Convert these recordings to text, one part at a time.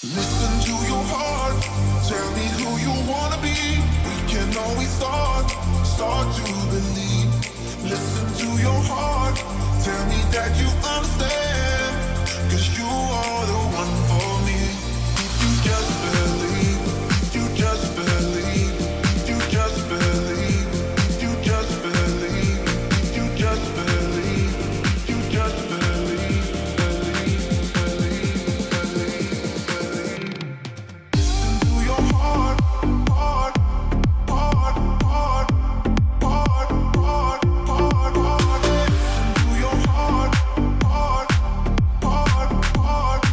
Listen to your heart, tell me who you wanna be. We can always start to believe. Listen to your heart, tell me that you understand. Cause you are the one for me. If you just believe, you just believe, you just believe, you just believe, you just believe, you just believe, to your heart, heart, heart, heart, heart, heart, heart, heart. Listen to your heart, heart, heart, heart,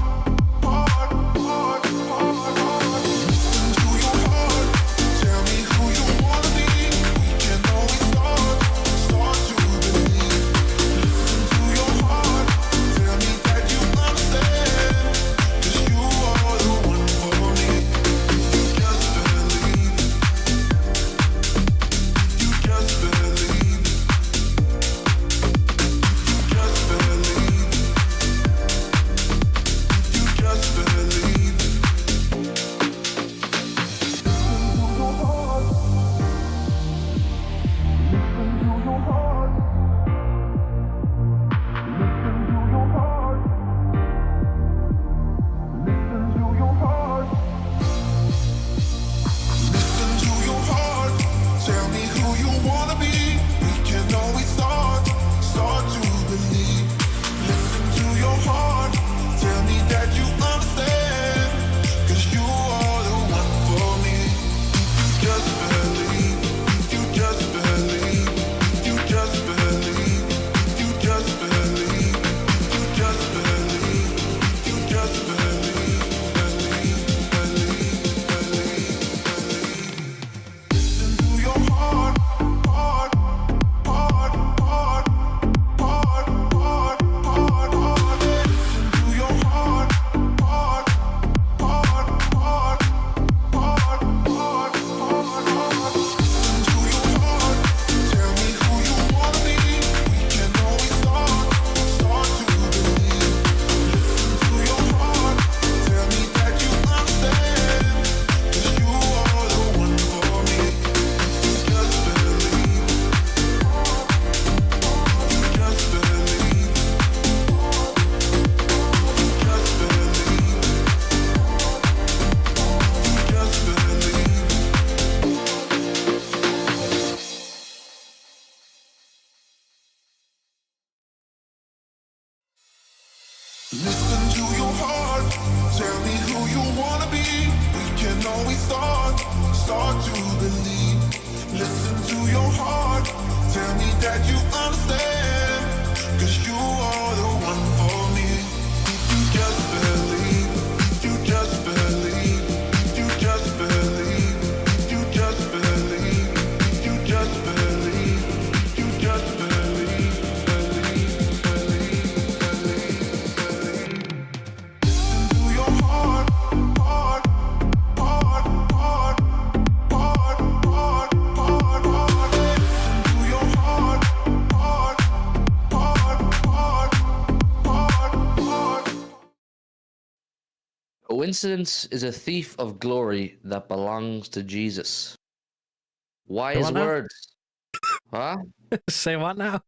heart, heart, heart. Listen to your heart, tell me who you wanna be. We can always start to believe. Listen to your heart, tell me that you understand. Cause you are the one for me. You just believe. You just believe. You just believe. You just believe. Listen to your heart, tell me who you wanna be. We can always start to believe. Listen to your heart, tell me that you understand. Cause you are the one for me. You just believe, you just believe, you just believe, you just believe, you just believe, you just believe, Listen to your heart, heart, heart, heart, heart, heart, heart, heart. Listen to your heart, heart, heart, heart, heart, heart, heart, heart. Listen to your heart, tell me who you wanna be. We can always start to believe. Listen to your heart, tell me that you understand. Cause you are the one for me. You just believe. You just believe. You just believe. You just believe. Listen to your heart, tell me who you wanna be. We can always start to believe. Listen to your heart, tell me that you understand. Cause you are the one for me. If you just believe, you just believe, you just believe, you just believe, you just believe, you just believe, Listen to your heart, heart, heart, heart, heart, heart, heart, heart. Listen to your heart, heart, heart, heart, heart, heart. Coincidence is a thief of glory that belongs to Jesus. Wise what now? words. Huh? Say what now?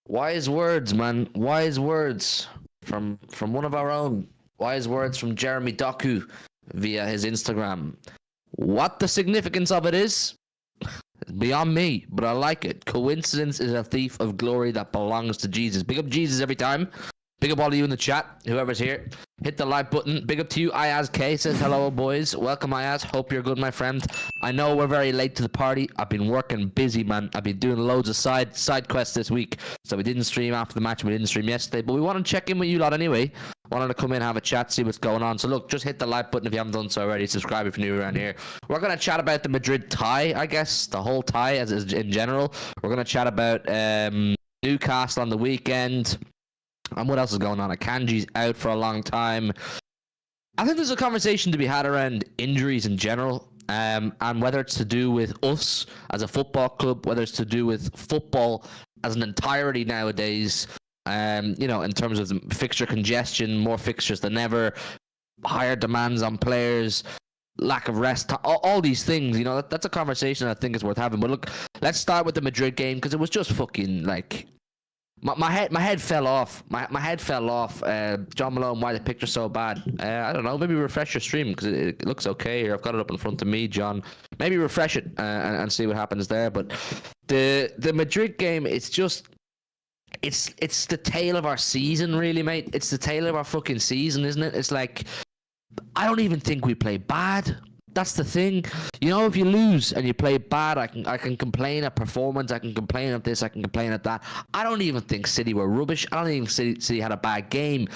Wise words, man. Wise words from one of our own. Wise words from Jeremy Doku via his Instagram. What the significance of it is beyond me, but I like it. Coincidence is a thief of glory that belongs to Jesus. Big up Jesus every time. Big up all of you in the chat, whoever's here. Hit the like button. Big up to you. Ayaz K says hello, boys. Welcome, Ayaz. Hope you're good, my friend. I know we're very late to the party. I've been working busy, man. I've been doing loads of side quests this week. So we didn't stream after the match. We didn't stream yesterday. But we want to check in with you lot anyway. Wanted to come in, have a chat, see what's going on. So look, just hit the like button if you haven't done so already. Subscribe if you're new around here. We're going to chat about the Madrid tie, I guess. The whole tie as in general. We're going to chat about Newcastle on the weekend. And what else is going on? Akanji's out for a long time. I think there's a conversation to be had around injuries in general, and whether it's to do with us as a football club, whether it's to do with football as an entirety nowadays, you know, in terms of fixture congestion, more fixtures than ever, higher demands on players, lack of rest, all these things. You know, that's a conversation I think is worth having. But look, let's start with the Madrid game because it was just fucking like. My head fell off. My head fell off. John Malone, why the picture's so bad? I don't know. Maybe refresh your stream because it looks okay here. I've got it up in front of me, John. Maybe refresh it and see what happens there. But the Madrid game, it's just it's the tale of our season, really, mate. It's the tale of our fucking season, isn't it? It's like I don't even think we play bad. That's the thing. You know, if you lose and you play bad, I can complain at performance. I can complain at this. I can complain at that. I don't even think City were rubbish. I don't even think City had a bad game.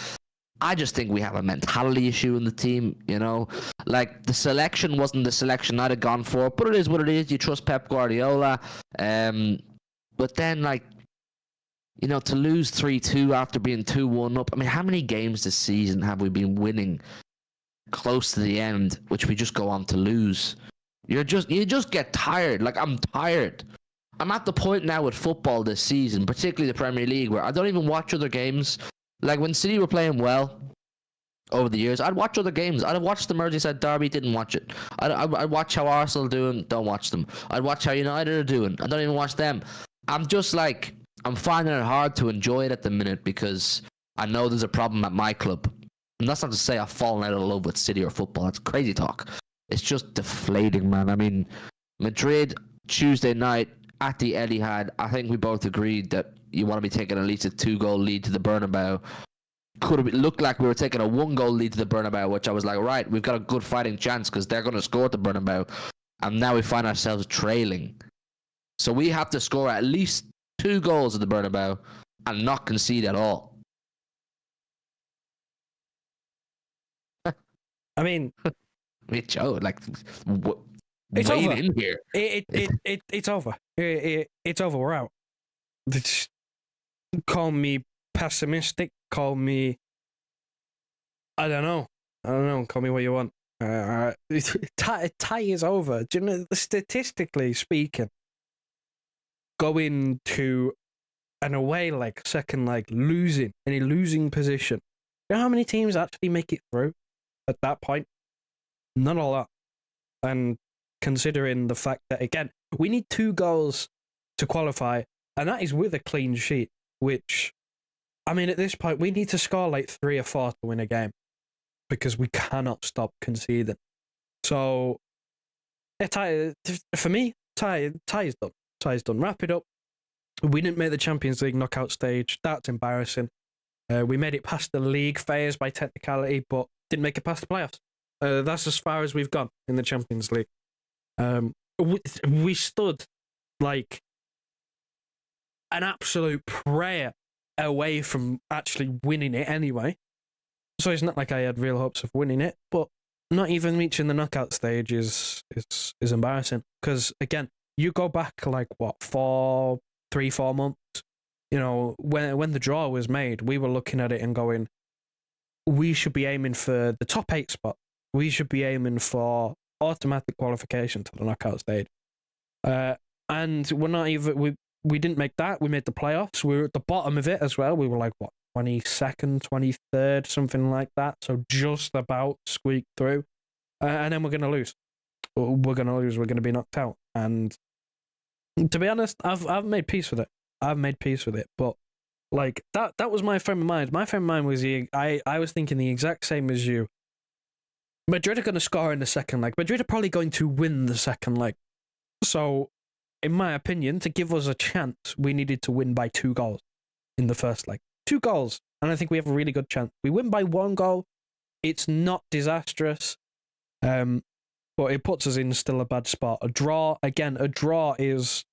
I just think we have a mentality issue in the team, you know? Like, the selection wasn't the selection I'd have gone for, but it is what it is. You trust Pep Guardiola. But then, like, you know, to lose 3-2 after being 2-1 up. I mean, how many games this season have we been winning close to the end, which we just go on to lose? You just get tired. Like, I'm tired. I'm at the point now with football this season, particularly the Premier League, where I don't even watch other games. Like, when City were playing well over the years, I'd watch other games. I'd have watched the Merseyside derby, didn't watch it. I'd watch how Arsenal are doing, don't watch them. I'd watch how United are doing, I don't even watch them. I'm just like, I'm finding it hard to enjoy it at the minute because I know there's a problem at my club. And that's not to say I've fallen out of love with City or football. That's crazy talk. It's just deflating, man. I mean, Madrid, Tuesday night at the Etihad, I think we both agreed that you want to be taking at least a 2-goal lead to the Bernabeu. Could have looked like we were taking a 1-goal lead to the Bernabeu, which I was like, right, we've got a good fighting chance because they're going to score at the Bernabeu. And now we find ourselves trailing. So we have to score at least 2 goals at the Bernabeu and not concede at all. I mean, Joe, like, it's wade over. in here. It's over. It's over. We're out. Call me pessimistic. Call me. I don't know. Call me what you want. Tie is over. Do you know, statistically speaking, going to an away leg, second leg, losing in a losing position. You know how many teams actually make it through at that point? Not a lot. And considering the fact that, again, we need 2 goals to qualify, and that is with a clean sheet, which, I mean, at this point, we need to score like 3 or 4 to win a game because we cannot stop conceding. So, for me, tie is done. Tie is done. Wrap it up. We didn't make the Champions League knockout stage. That's embarrassing. We made it past the league phase by technicality, but didn't make it past the playoffs. That's as far as we've gone in the Champions League. We stood like an absolute prayer away from actually winning it anyway. So it's not like I had real hopes of winning it, but not even reaching the knockout stage is embarrassing. Because again, you go back like what, 3-4 months. You know, when the draw was made, we were looking at it and going, we should be aiming for the top 8 spot. We should be aiming for automatic qualification to the knockout stage. And we're not even, we didn't make that. We made the playoffs. We were at the bottom of it as well. We were like, what, 22nd, 23rd, something like that. So just about squeaked through. And then we're going to lose. We're going to lose. We're going to be knocked out. And to be honest, I've made peace with it. But like that was my frame of mind. My frame of mind was I was thinking the exact same as you. Madrid are going to score in the second leg. Madrid are probably going to win the second leg. So, in my opinion, to give us a chance, we needed to win by 2 goals in the first leg. 2 goals. And I think we have a really good chance. We win by 1 goal. It's not disastrous. But it puts us in still a bad spot. A draw is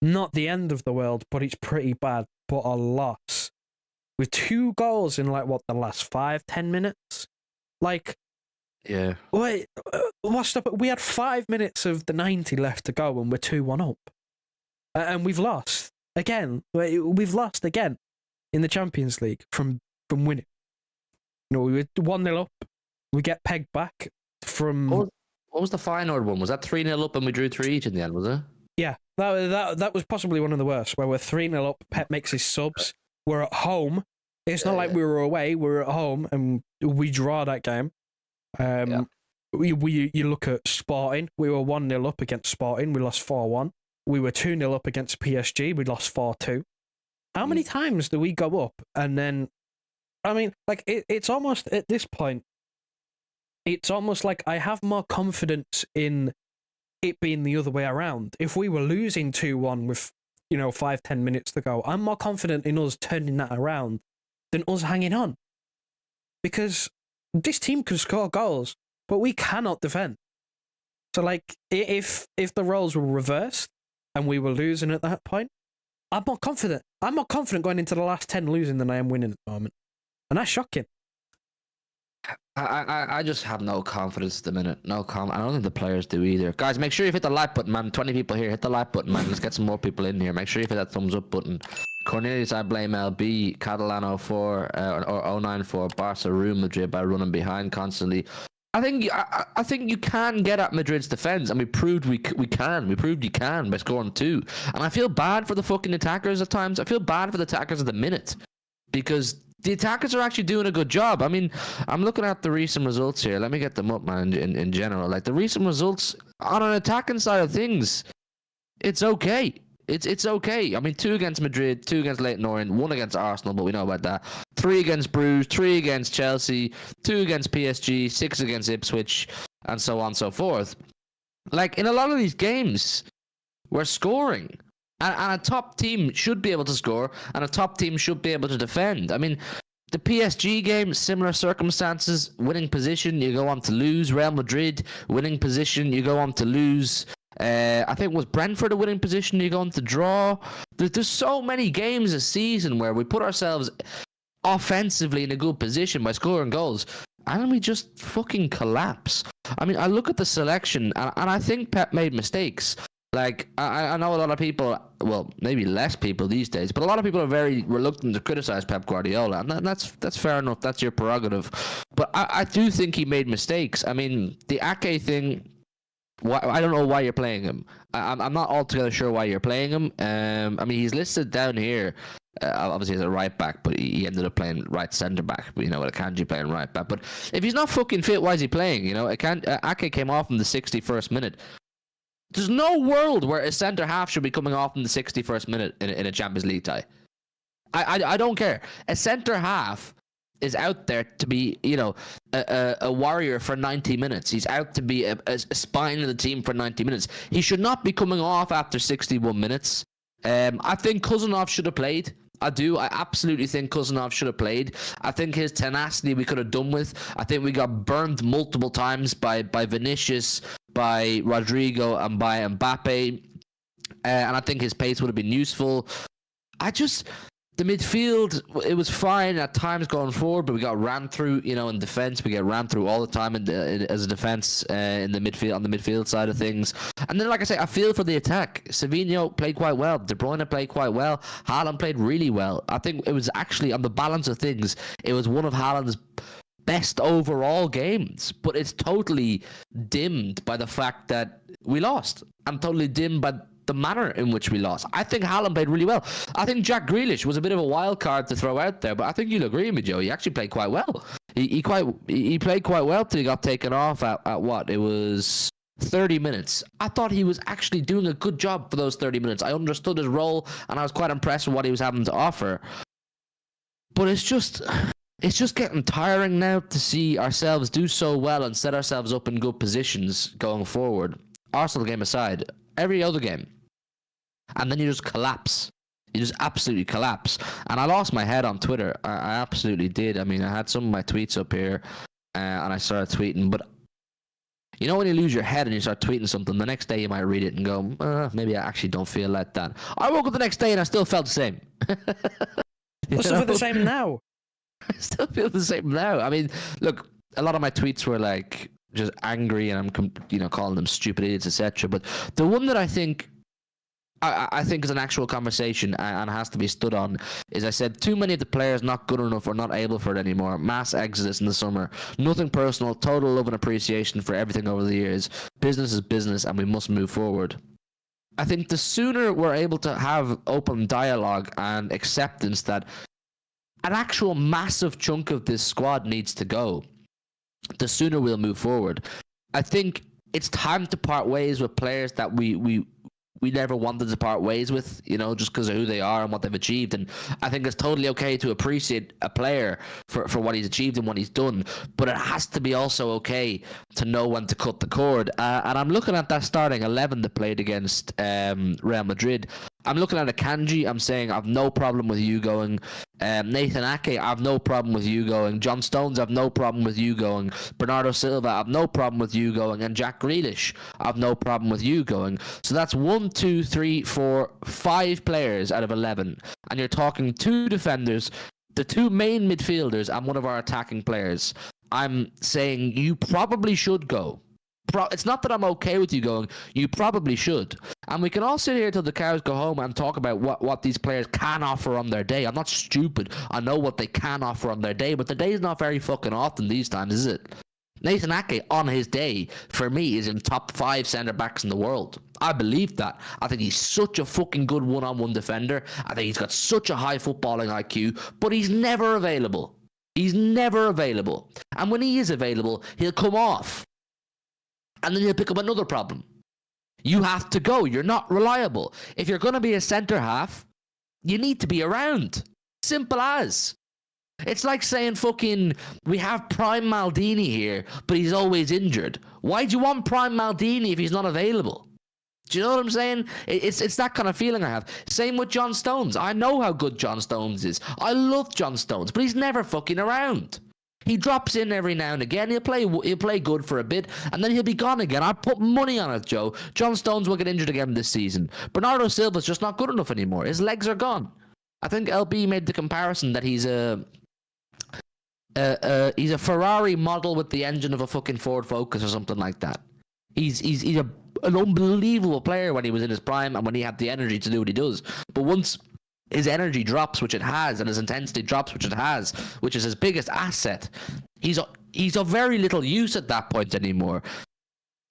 not the end of the world, but it's pretty bad. But a loss with 2 goals in like what, the last 5-10 minutes? Like, yeah. Wait, what's up? We had 5 minutes of the 90 left to go and we're 2-1 up. And we've lost again. We've lost again in the Champions League from winning. You know, we were 1-0 up. We get pegged back from. What was the final one? Was that 3-0 up and we drew 3 each in the end, was it? Yeah, that was possibly one of the worst, where we're 3-0 up, Pep makes his subs, we're at home. It's not like we were away, we were at home, and we draw that game. You look at Sporting. We were 1-0 up against Sporting. We lost 4-1. We were 2-0 up against PSG. We lost 4-2. How many times do we go up and then? I mean, like it's almost at this point. It's almost like I have more confidence in it being the other way around. If we were losing 2-1 with 5-10 minutes to go, I'm more confident in us turning that around than us hanging on, because this team can score goals, but we cannot defend. So, like, if the roles were reversed and we were losing at that point, I'm more confident. I'm more confident going into the last 10 losing than I am winning at the moment, and that's shocking. I just have no confidence at the minute. I don't think the players do either. Guys, make sure you hit the like button, man. 20 people here. Hit the like button, man. Let's get some more people in here. Make sure you hit that thumbs up button. Cornelius, I blame LB. Catalano 4 or 094. Barca, Real Madrid by running behind constantly. I think you can get at Madrid's defense, and we proved we can. We proved you can by scoring 2. And I feel bad for the fucking attackers at times. I feel bad for the attackers at the minute, because the attackers are actually doing a good job. I mean, I'm looking at the recent results here. Let me get them up, man, in general. Like, the recent results on an attacking side of things, it's okay. It's okay. I mean, 2 against Madrid, 2 against Leyton Orient, 1 against Arsenal, but we know about that. 3 against Bruges, 3 against Chelsea, 2 against PSG, 6 against Ipswich, and so on and so forth. Like, in a lot of these games, we're scoring. And a top team should be able to score, and a top team should be able to defend. I mean, the PSG game, similar circumstances, winning position, you go on to lose. Real Madrid, winning position, you go on to lose. I think it was Brentford a winning position, you go on to draw. There's so many games this season where we put ourselves offensively in a good position by scoring goals, and then we just fucking collapse. I mean, I look at the selection, and I think Pep made mistakes. Like, I know a lot of people, well, maybe less people these days, but a lot of people are very reluctant to criticize Pep Guardiola, and that's fair enough. That's your prerogative. But I do think he made mistakes. I mean, the Ake thing, I don't know why you're playing him. I'm not altogether sure why you're playing him. I mean, he's listed down here, obviously as a right back, but he ended up playing right centre back. With Akanji playing right back. But if he's not fucking fit, why is he playing? Ake came off in the 61st minute. There's no world where a centre half should be coming off in the 61st minute in a Champions League tie. I don't care. A centre half is out there to be, a warrior for 90 minutes. He's out to be a spine of the team for 90 minutes. He should not be coming off after 61 minutes. I think Cousinov should have played. I do. I absolutely think Cousinov should have played. I think his tenacity we could have done with. I think we got burned multiple times by Vinicius, by Rodrigo, and by Mbappe. And I think his pace would have been useful. The midfield, it was fine at times going forward, but we got ran through, in defense. We get ran through all the time as a defense in the midfield, on the midfield side of things. And then, like I say, I feel for the attack. Savinho played quite well. De Bruyne played quite well. Haaland played really well. I think it was actually, on the balance of things, it was one of Haaland's best overall games, but it's totally dimmed by the fact that we lost. I'm totally dimmed by the manner in which we lost. I think Haaland played really well. I think Jack Grealish was a bit of a wild card to throw out there, but I think you'll agree with me, Joe. He actually played quite well. He played quite well till he got taken off at what? It was 30 minutes. I thought he was actually doing a good job for those 30 minutes. I understood his role, and I was quite impressed with what he was having to offer. But it's just getting tiring now to see ourselves do so well and set ourselves up in good positions going forward. Arsenal game aside, every other game. And then you just collapse. You just absolutely collapse. And I lost my head on Twitter. I absolutely did. I mean, I had some of my tweets up here, and I started tweeting. But when you lose your head and you start tweeting something, the next day you might read it and go, maybe I actually don't feel like that. I woke up the next day and I still felt the same. I still feel the same now. I still feel the same now. I mean, look, a lot of my tweets were like just angry, and I'm calling them stupid idiots, etc. But the one that I think is an actual conversation and has to be stood on is, I said, too many of the players not good enough or not able for it anymore. Mass exodus in the summer. Nothing personal. Total love and appreciation for everything over the years. Business is business, and we must move forward. I think the sooner we're able to have open dialogue and acceptance that an actual massive chunk of this squad needs to go, the sooner we'll move forward. I think it's time to part ways with players that we never wanted to part ways with, just because of who they are and what they've achieved. And I think it's totally okay to appreciate a player for what he's achieved and what he's done, but it has to be also okay to know when to cut the cord. And I'm looking at that starting 11 that played against Real Madrid. I'm looking at Akanji. I'm saying I've no problem with you going. Nathan Ake, I've no problem with you going. John Stones, I've no problem with you going. Bernardo Silva, I've no problem with you going. And Jack Grealish, I've no problem with you going. So that's 1, 2, 3, 4, 5 players out of 11. And you're talking 2 defenders, the 2 main midfielders, and one of our attacking players. I'm saying you probably should go. It's not that I'm okay with you going. You probably should. And we can all sit here till the cows go home and talk about what these players can offer on their day. I'm not stupid. I know what they can offer on their day, but the day is not very fucking often these times, is it? Nathan Ake on his day, for me, is in top 5 centre-backs in the world. I believe that. I think he's such a fucking good one-on-one defender. I think he's got such a high footballing IQ, but he's never available. He's never available. And when he is available, he'll come off. And then he'll pick up another problem. You have to go. You're not reliable. If you're going to be a centre half, you need to be around. Simple as. It's like saying fucking, we have Prime Maldini here, but he's always injured. Why do you want Prime Maldini if he's not available? Do you know what I'm saying? It's that kind of feeling I have. Same with John Stones. I know how good John Stones is. I love John Stones, but he's never fucking around. He drops in every now and again. He'll play good for a bit, and then he'll be gone again. I put money on it, Joe. John Stones will get injured again this season. Bernardo Silva's just not good enough anymore. His legs are gone. I think LB made the comparison that he's a Ferrari model with the engine of a fucking Ford Focus or something like that. He's an unbelievable player when he was in his prime and when he had the energy to do what he does. But once his energy drops, which it has, and his intensity drops, which it has, which is his biggest asset, he's of very little use at that point anymore.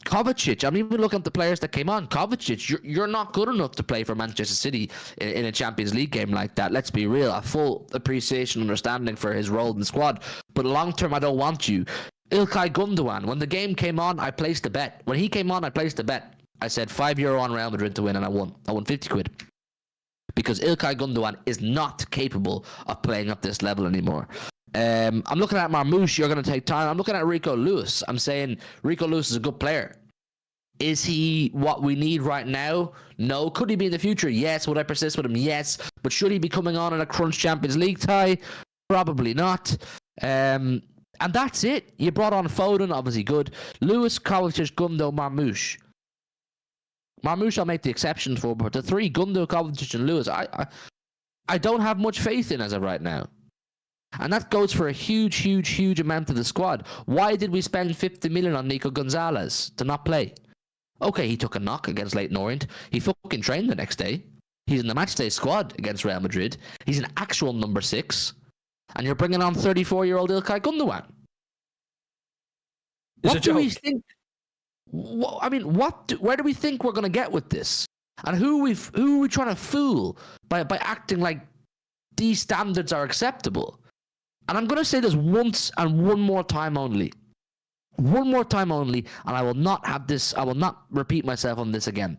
Kovacic, I'm even looking at the players that came on. Kovacic, you're not good enough to play for Manchester City in a Champions League game like that. Let's be real. A full appreciation and understanding for his role in the squad. But long term, I don't want you. Ilkay Gundogan, when the game came on, I placed a bet. When he came on, I placed a bet. I said €5 on Real Madrid to win, and I won. I won 50 quid. Because Ilkay Gundogan is not capable of playing up this level anymore. I'm looking at Marmoush. You're going to take time. I'm looking at Rico Lewis. I'm saying Rico Lewis is a good player. Is he what we need right now? No. Could he be in the future? Yes. Would I persist with him? Yes. But should he be coming on in a crunch Champions League tie? Probably not. And that's it. You brought on Foden, obviously good. Lewis, Kovacic, Gundo, Marmoush. Marmoush I'll make the exception for, but the 3, Gundo, Kovacic, and Lewis, I don't have much faith in as of right now. And that goes for a huge amount of the squad. Why did we spend 50 million on Nico Gonzalez to not play? Okay, he took a knock against Leyton Orient. He fucking trained the next day. He's in the matchday squad against Real Madrid. He's an actual number 6. And you're bringing on 34-year-old Ilkay Gundogan. What do we think? Where do we think we're going to get with this? And who are we trying to fool by acting like these standards are acceptable? And I'm going to say this once and one more time only. One more time only, and I will not repeat myself on this again.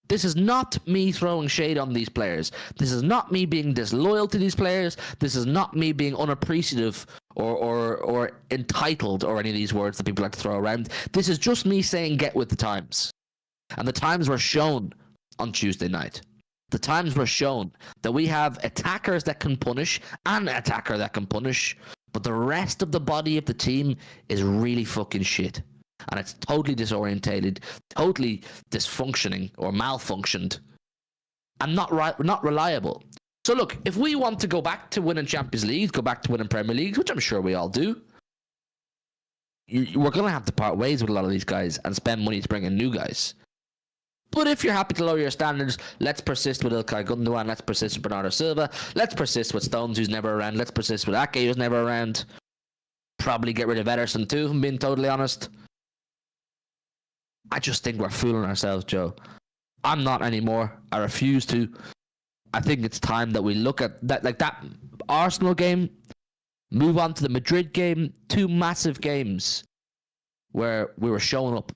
This is not me throwing shade on these players. This is not me being disloyal to these players. This is not me being unappreciative or entitled or any of these words that people like to throw around. This is just me saying get with the times. And the times were shown on Tuesday night. The times were shown that we have attackers that can punish and an attacker that can punish, but the rest of the body of the team is really fucking shit. And it's totally disorientated, totally dysfunctioning or malfunctioned, and not reliable. So look, if we want to go back to winning Champions League, go back to winning Premier League, which I'm sure we all do, we're going to have to part ways with a lot of these guys and spend money to bring in new guys. But if you're happy to lower your standards, let's persist with Ilkay Gundogan, let's persist with Bernardo Silva, let's persist with Stones, who's never around, let's persist with Ake, who's never around. Probably get rid of Ederson too, if I'm being totally honest. I just think we're fooling ourselves, Joe. I'm not anymore. I refuse to. I think it's time that we look at that Arsenal game, move on to the Madrid game, 2 massive games where we were shown up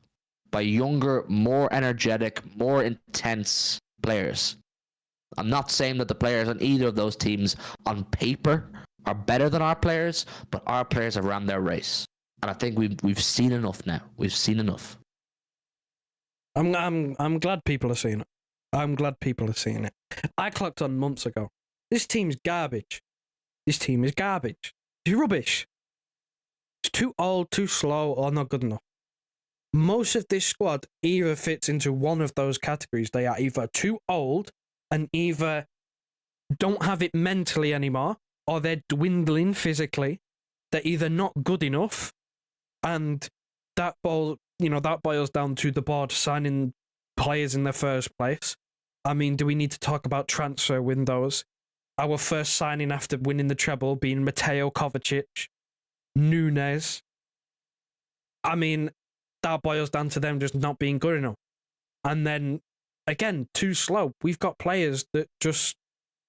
by younger, more energetic, more intense players. I'm not saying that the players on either of those teams on paper are better than our players, but our players have ran their race. And I think we've seen enough now. We've seen enough. I'm glad people are seeing it. I'm glad people are seeing it. I clocked on months ago. This team's garbage. This team is garbage. It's rubbish. It's too old, too slow, or not good enough. Most of this squad either fits into one of those categories. They are either too old and either don't have it mentally anymore, or they're dwindling physically. They're either not good enough, and that boils down to the board signing players in the first place. I mean, do we need to talk about transfer windows? Our first signing after winning the treble being Mateo Kovacic, Nunes. I mean, that boils down to them just not being good enough. And then, again, too slow. We've got players that just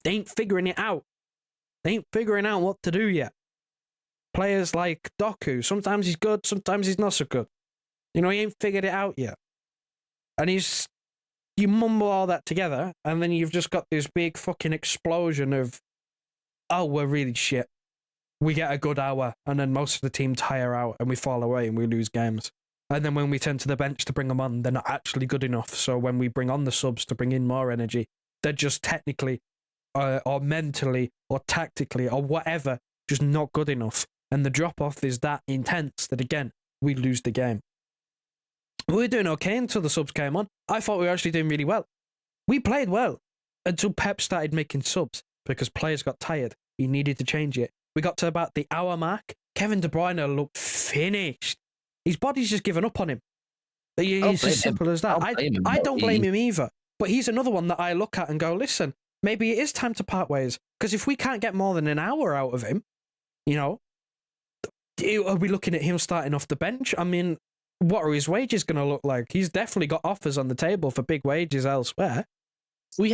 ain't figuring it out. They ain't figuring out what to do yet. Players like Doku, sometimes he's good, sometimes he's not so good. He ain't figured it out yet. And you mumble all that together, and then you've just got this big fucking explosion of, oh, we're really shit. We get a good hour, and then most of the team tire out, and we fall away, and we lose games. And then when we turn to the bench to bring them on, they're not actually good enough. So when we bring on the subs to bring in more energy, they're just technically, or mentally, or tactically, or whatever, just not good enough. And the drop-off is that intense that, again, we lose the game. We were doing okay until the subs came on. I thought we were actually doing really well. We played well until Pep started making subs because players got tired. He needed to change it. We got to about the hour mark. Kevin De Bruyne looked finished. His body's just given up on him. It's as simple as that. I don't blame him either. But he's another one that I look at and go, listen, maybe it is time to part ways. Because if we can't get more than an hour out of him, are we looking at him starting off the bench? I mean, what are his wages going to look like? He's definitely got offers on the table for big wages elsewhere. If we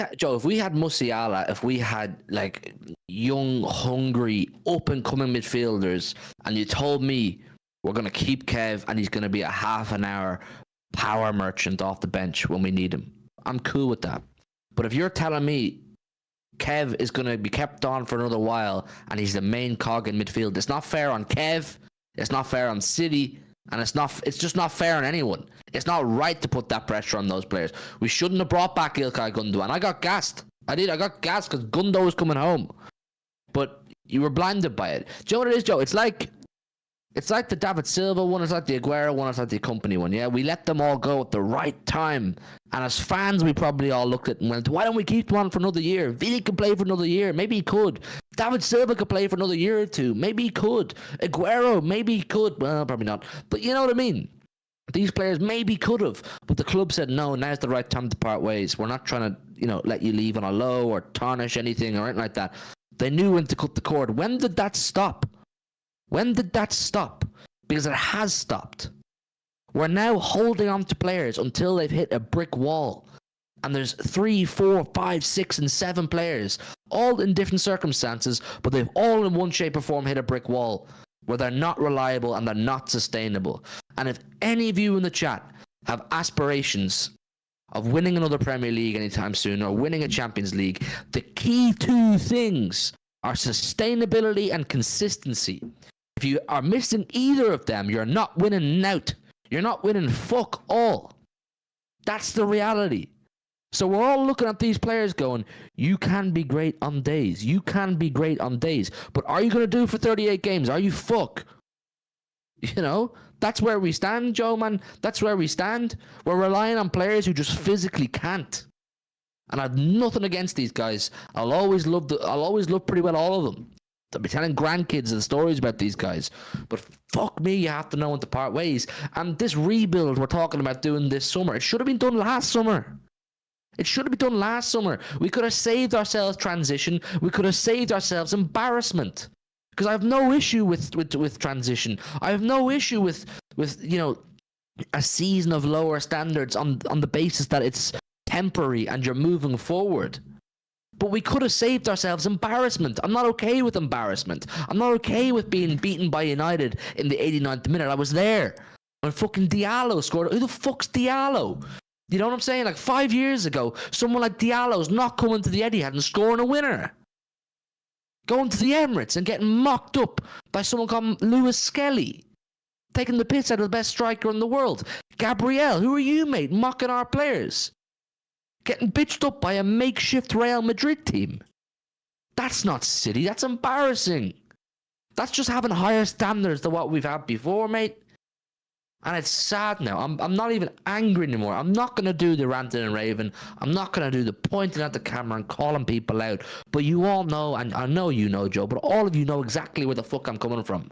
had Musiala, if we had like young, hungry, up and coming midfielders, and you told me we're going to keep Kev and he's going to be a half an hour power merchant off the bench when we need him, I'm cool with that. But if you're telling me Kev is going to be kept on for another while and he's the main cog in midfield, it's not fair on Kev, it's not fair on City, and it's just not fair on anyone. It's not right to put that pressure on those players. We shouldn't have brought back Ilkay Gundogan. I got gassed. I got gassed because Gundo was coming home. But you were blinded by it. Do you know what it is, Joe? It's like the David Silva one, it's like the Aguero one, it's like the Company one. Yeah, we let them all go at the right time. And as fans, we probably all looked at it and went, why don't we keep him on for another year? Vini could play for another year. Maybe he could. David Silva could play for another year or two. Maybe he could. Aguero, maybe he could. Well, probably not. But you know what I mean? These players maybe could have. But the club said, no, now's the right time to part ways. We're not trying to, let you leave on a low or tarnish anything or anything like that. They knew when to cut the cord. When did that stop? When did that stop? Because it has stopped. We're now holding on to players until they've hit a brick wall. And there's 3, 4, 5, 6, and 7 players, all in different circumstances, but they've all in one shape or form hit a brick wall where they're not reliable and they're not sustainable. And if any of you in the chat have aspirations of winning another Premier League anytime soon or winning a Champions League, the key two things are sustainability and consistency. If you are missing either of them, you're not winning out. You're not winning fuck all. That's the reality. So we're all looking at these players going, you can be great on days. You can be great on days. But are you going to do it for 38 games? Are you fuck? That's where we stand, Joe, man. That's where we stand. We're relying on players who just physically can't. And I've nothing against these guys. I'll always love pretty well all of them. I'll be telling grandkids the stories about these guys. But fuck me, you have to know when to part ways. And this rebuild we're talking about doing this summer, it should have been done last summer. It should have been done last summer. We could have saved ourselves transition. We could have saved ourselves embarrassment. Because I have no issue with transition. I have no issue with a season of lower standards on the basis that it's temporary and you're moving forward. But we could have saved ourselves embarrassment. I'm not okay with embarrassment. I'm not okay with being beaten by United in the 89th minute. I was there. When fucking Diallo scored. Who the fuck's Diallo? You know what I'm saying? Like 5 years ago, someone like Diallo's not coming to the Etihad and scoring a winner. Going to the Emirates and getting mocked up by someone called Lewis Skelly. Taking the piss out of the best striker in the world. Gabriel, who are you, mate? Mocking our players. Getting bitched up by a makeshift Real Madrid team. That's not City. That's embarrassing. That's just having higher standards than what we've had before, mate. And it's sad now. I'm not even angry anymore. I'm not going to do the ranting and raving. I'm not going to do the pointing at the camera and calling people out. But you all know, and I know you know, Joe, but all of you know exactly where the fuck I'm coming from.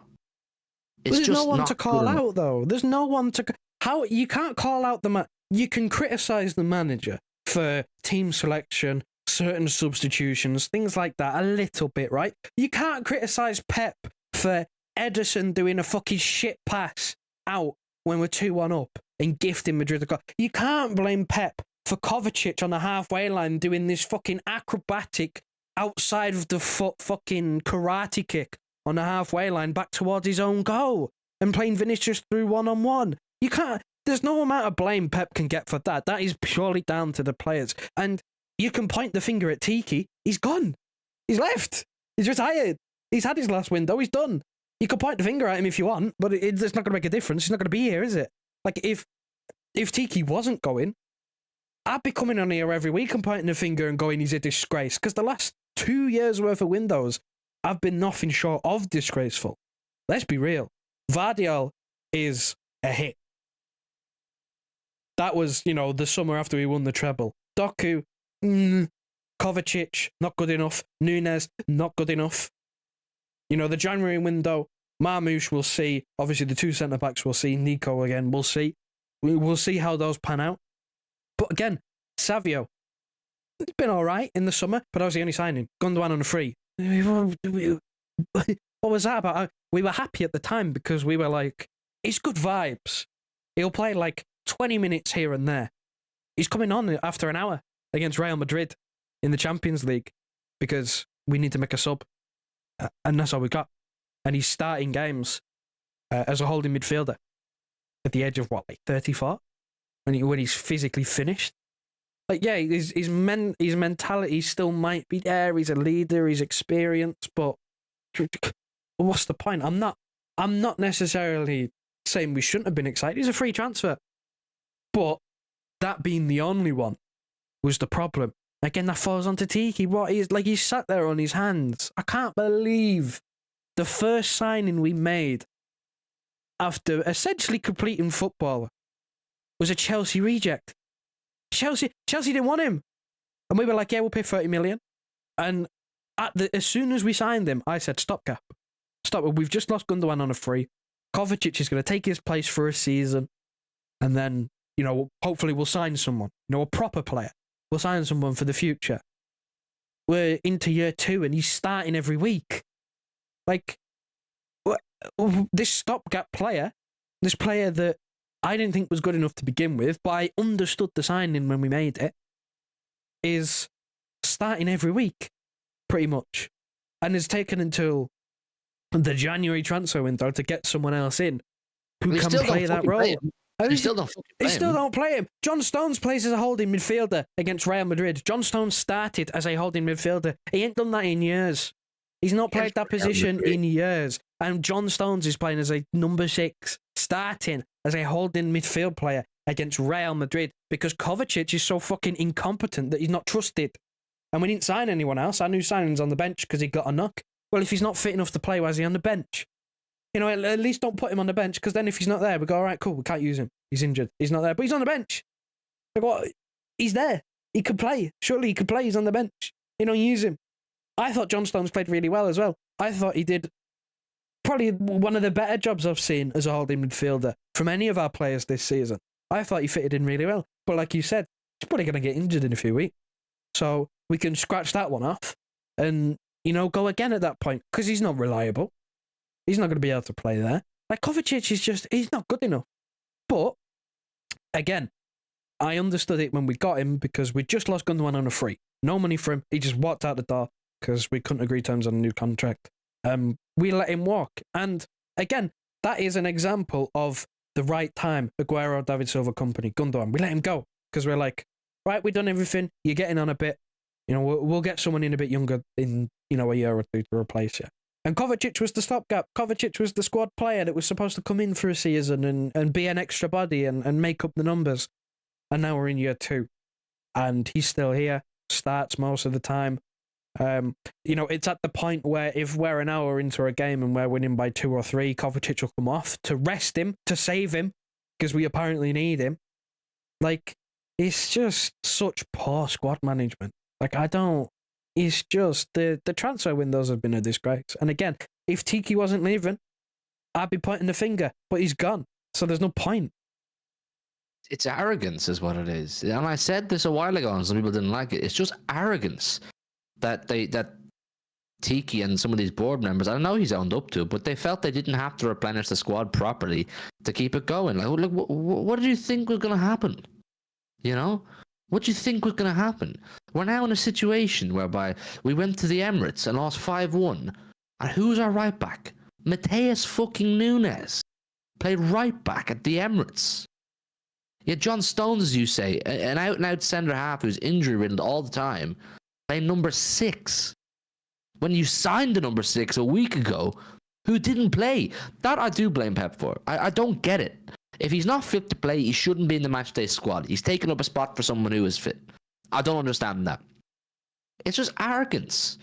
It's There's just no one not to call good enough. out, though. There's no one to... How you can't call out the man. You can criticise the manager for team selection, certain substitutions, things like that, a little bit, right? You can't criticise Pep for Ederson doing a fucking shit pass out when we're 2-1 up and gifting Madrid the goal. You can't blame Pep for Kovacic on the halfway line doing this fucking acrobatic outside of the foot fucking karate kick on the halfway line back towards his own goal and playing Vinicius through one-on-one. You can't... There's no amount of blame Pep can get for that. That is purely down to the players. And you can point the finger at Tiki. He's gone. He's left. He's retired. He's had his last window. He's done. You can point the finger at him if you want, but it's not going to make a difference. He's not going to be here, is it? Like, if Tiki wasn't going, I'd be coming on here every week and pointing the finger and going, he's a disgrace. Because the last 2 years' worth of windows have been nothing short of disgraceful. Let's be real. Vardiol is a hit. That was, the summer after we won the treble. Doku, Kovacic, not good enough. Nunes, not good enough. The January window, Marmoush, we'll see. Obviously, the two centre-backs, we'll see. Nico again, we'll see. We'll see how those pan out. But again, Savio, it's been all right in the summer, but I was the only signing. Gundogan on a free. What was that about? We were happy at the time because we were like, it's good vibes. He'll play like 20 minutes here and there. He's coming on after an hour against Real Madrid in the Champions League because we need to make a sub. And that's all we got. And he's starting games as a holding midfielder at the age of 34? When he's physically finished. Like, yeah, his mentality still might be there. He's a leader, he's experienced, but what's the point? I'm not necessarily saying we shouldn't have been excited. He's a free transfer. But that being the only one was the problem. Again, that falls onto Tiki. He's sat there on his hands. I can't believe the first signing we made after essentially completing football was a Chelsea reject. Chelsea didn't want him. And we were like, yeah, we'll pay 30 million. And as soon as we signed him, I said, stopgap. Stop. We've just lost Gundogan on a free. Kovacic is going to take his place for a season. And then, hopefully we'll sign someone, a proper player. We'll sign someone for the future. We're into year 2 and he's starting every week. Like, this stopgap player, this player that I didn't think was good enough to begin with, but I understood the signing when we made it, is starting every week, pretty much. And it's taken until the January transfer window to get someone else in who can play that role. You still don't fucking play him. They still don't play him. John Stones plays as a holding midfielder against Real Madrid. John Stones started as a holding midfielder. He ain't done that in years. He's not played that position in years. And John Stones is playing as a number 6, starting as a holding midfield player against Real Madrid because Kovacic is so fucking incompetent that he's not trusted. And we didn't sign anyone else. Our new signing's on the bench because he got a knock. Well, if he's not fit enough to play, why is he on the bench? At least don't put him on the bench because then if he's not there, we go, all right, cool, we can't use him. He's injured. He's not there, but he's on the bench. Like, what? He's there. He could play. Surely he could play. He's on the bench. Use him. I thought John Stones played really well as well. I thought he did probably one of the better jobs I've seen as a holding midfielder from any of our players this season. I thought he fitted in really well. But like you said, he's probably going to get injured in a few weeks. So we can scratch that one off and, go again at that point because he's not reliable. He's not going to be able to play there. Like, Kovacic is he's not good enough. But, again, I understood it when we got him because we just lost Gundogan on a free. No money for him. He just walked out the door because we couldn't agree terms on a new contract. We let him walk. And, again, that is an example of the right time, Aguero, David Silva company, Gundogan, we let him go because we're like, right, we've done everything. You're getting on a bit. We'll get someone in a bit younger in, a year or two to replace you. And Kovacic was the stopgap. Kovacic was the squad player that was supposed to come in for a season and be an extra body and make up the numbers. And now we're in year 2. And he's still here, starts most of the time. It's at the point where if we're an hour into a game and we're winning by 2 or 3, Kovacic will come off to rest him, to save him, because we apparently need him. Like, it's just such poor squad management. Like, it's just, the transfer windows have been a disgrace. And again, if Tiki wasn't leaving, I'd be pointing the finger, but he's gone. So there's no point. It's arrogance is what it is. And I said this a while ago and some people didn't like it. It's just arrogance that Tiki and some of these board members, I know he's owned up to, but they felt they didn't have to replenish the squad properly to keep it going. Like, look, what did you think was going to happen? What do you think was going to happen? We're now in a situation whereby we went to the Emirates and lost 5-1. And who's our right back? Mateus fucking Nunes played right back at the Emirates. Yeah, John Stones, as you say, an out-and-out centre-half who's injury-riddled all the time, playing number 6. When you signed the number 6 a week ago, who didn't play. That I do blame Pep for. I don't get it. If he's not fit to play, he shouldn't be in the matchday squad. He's taking up a spot for someone who is fit. I don't understand that. It's just arrogance.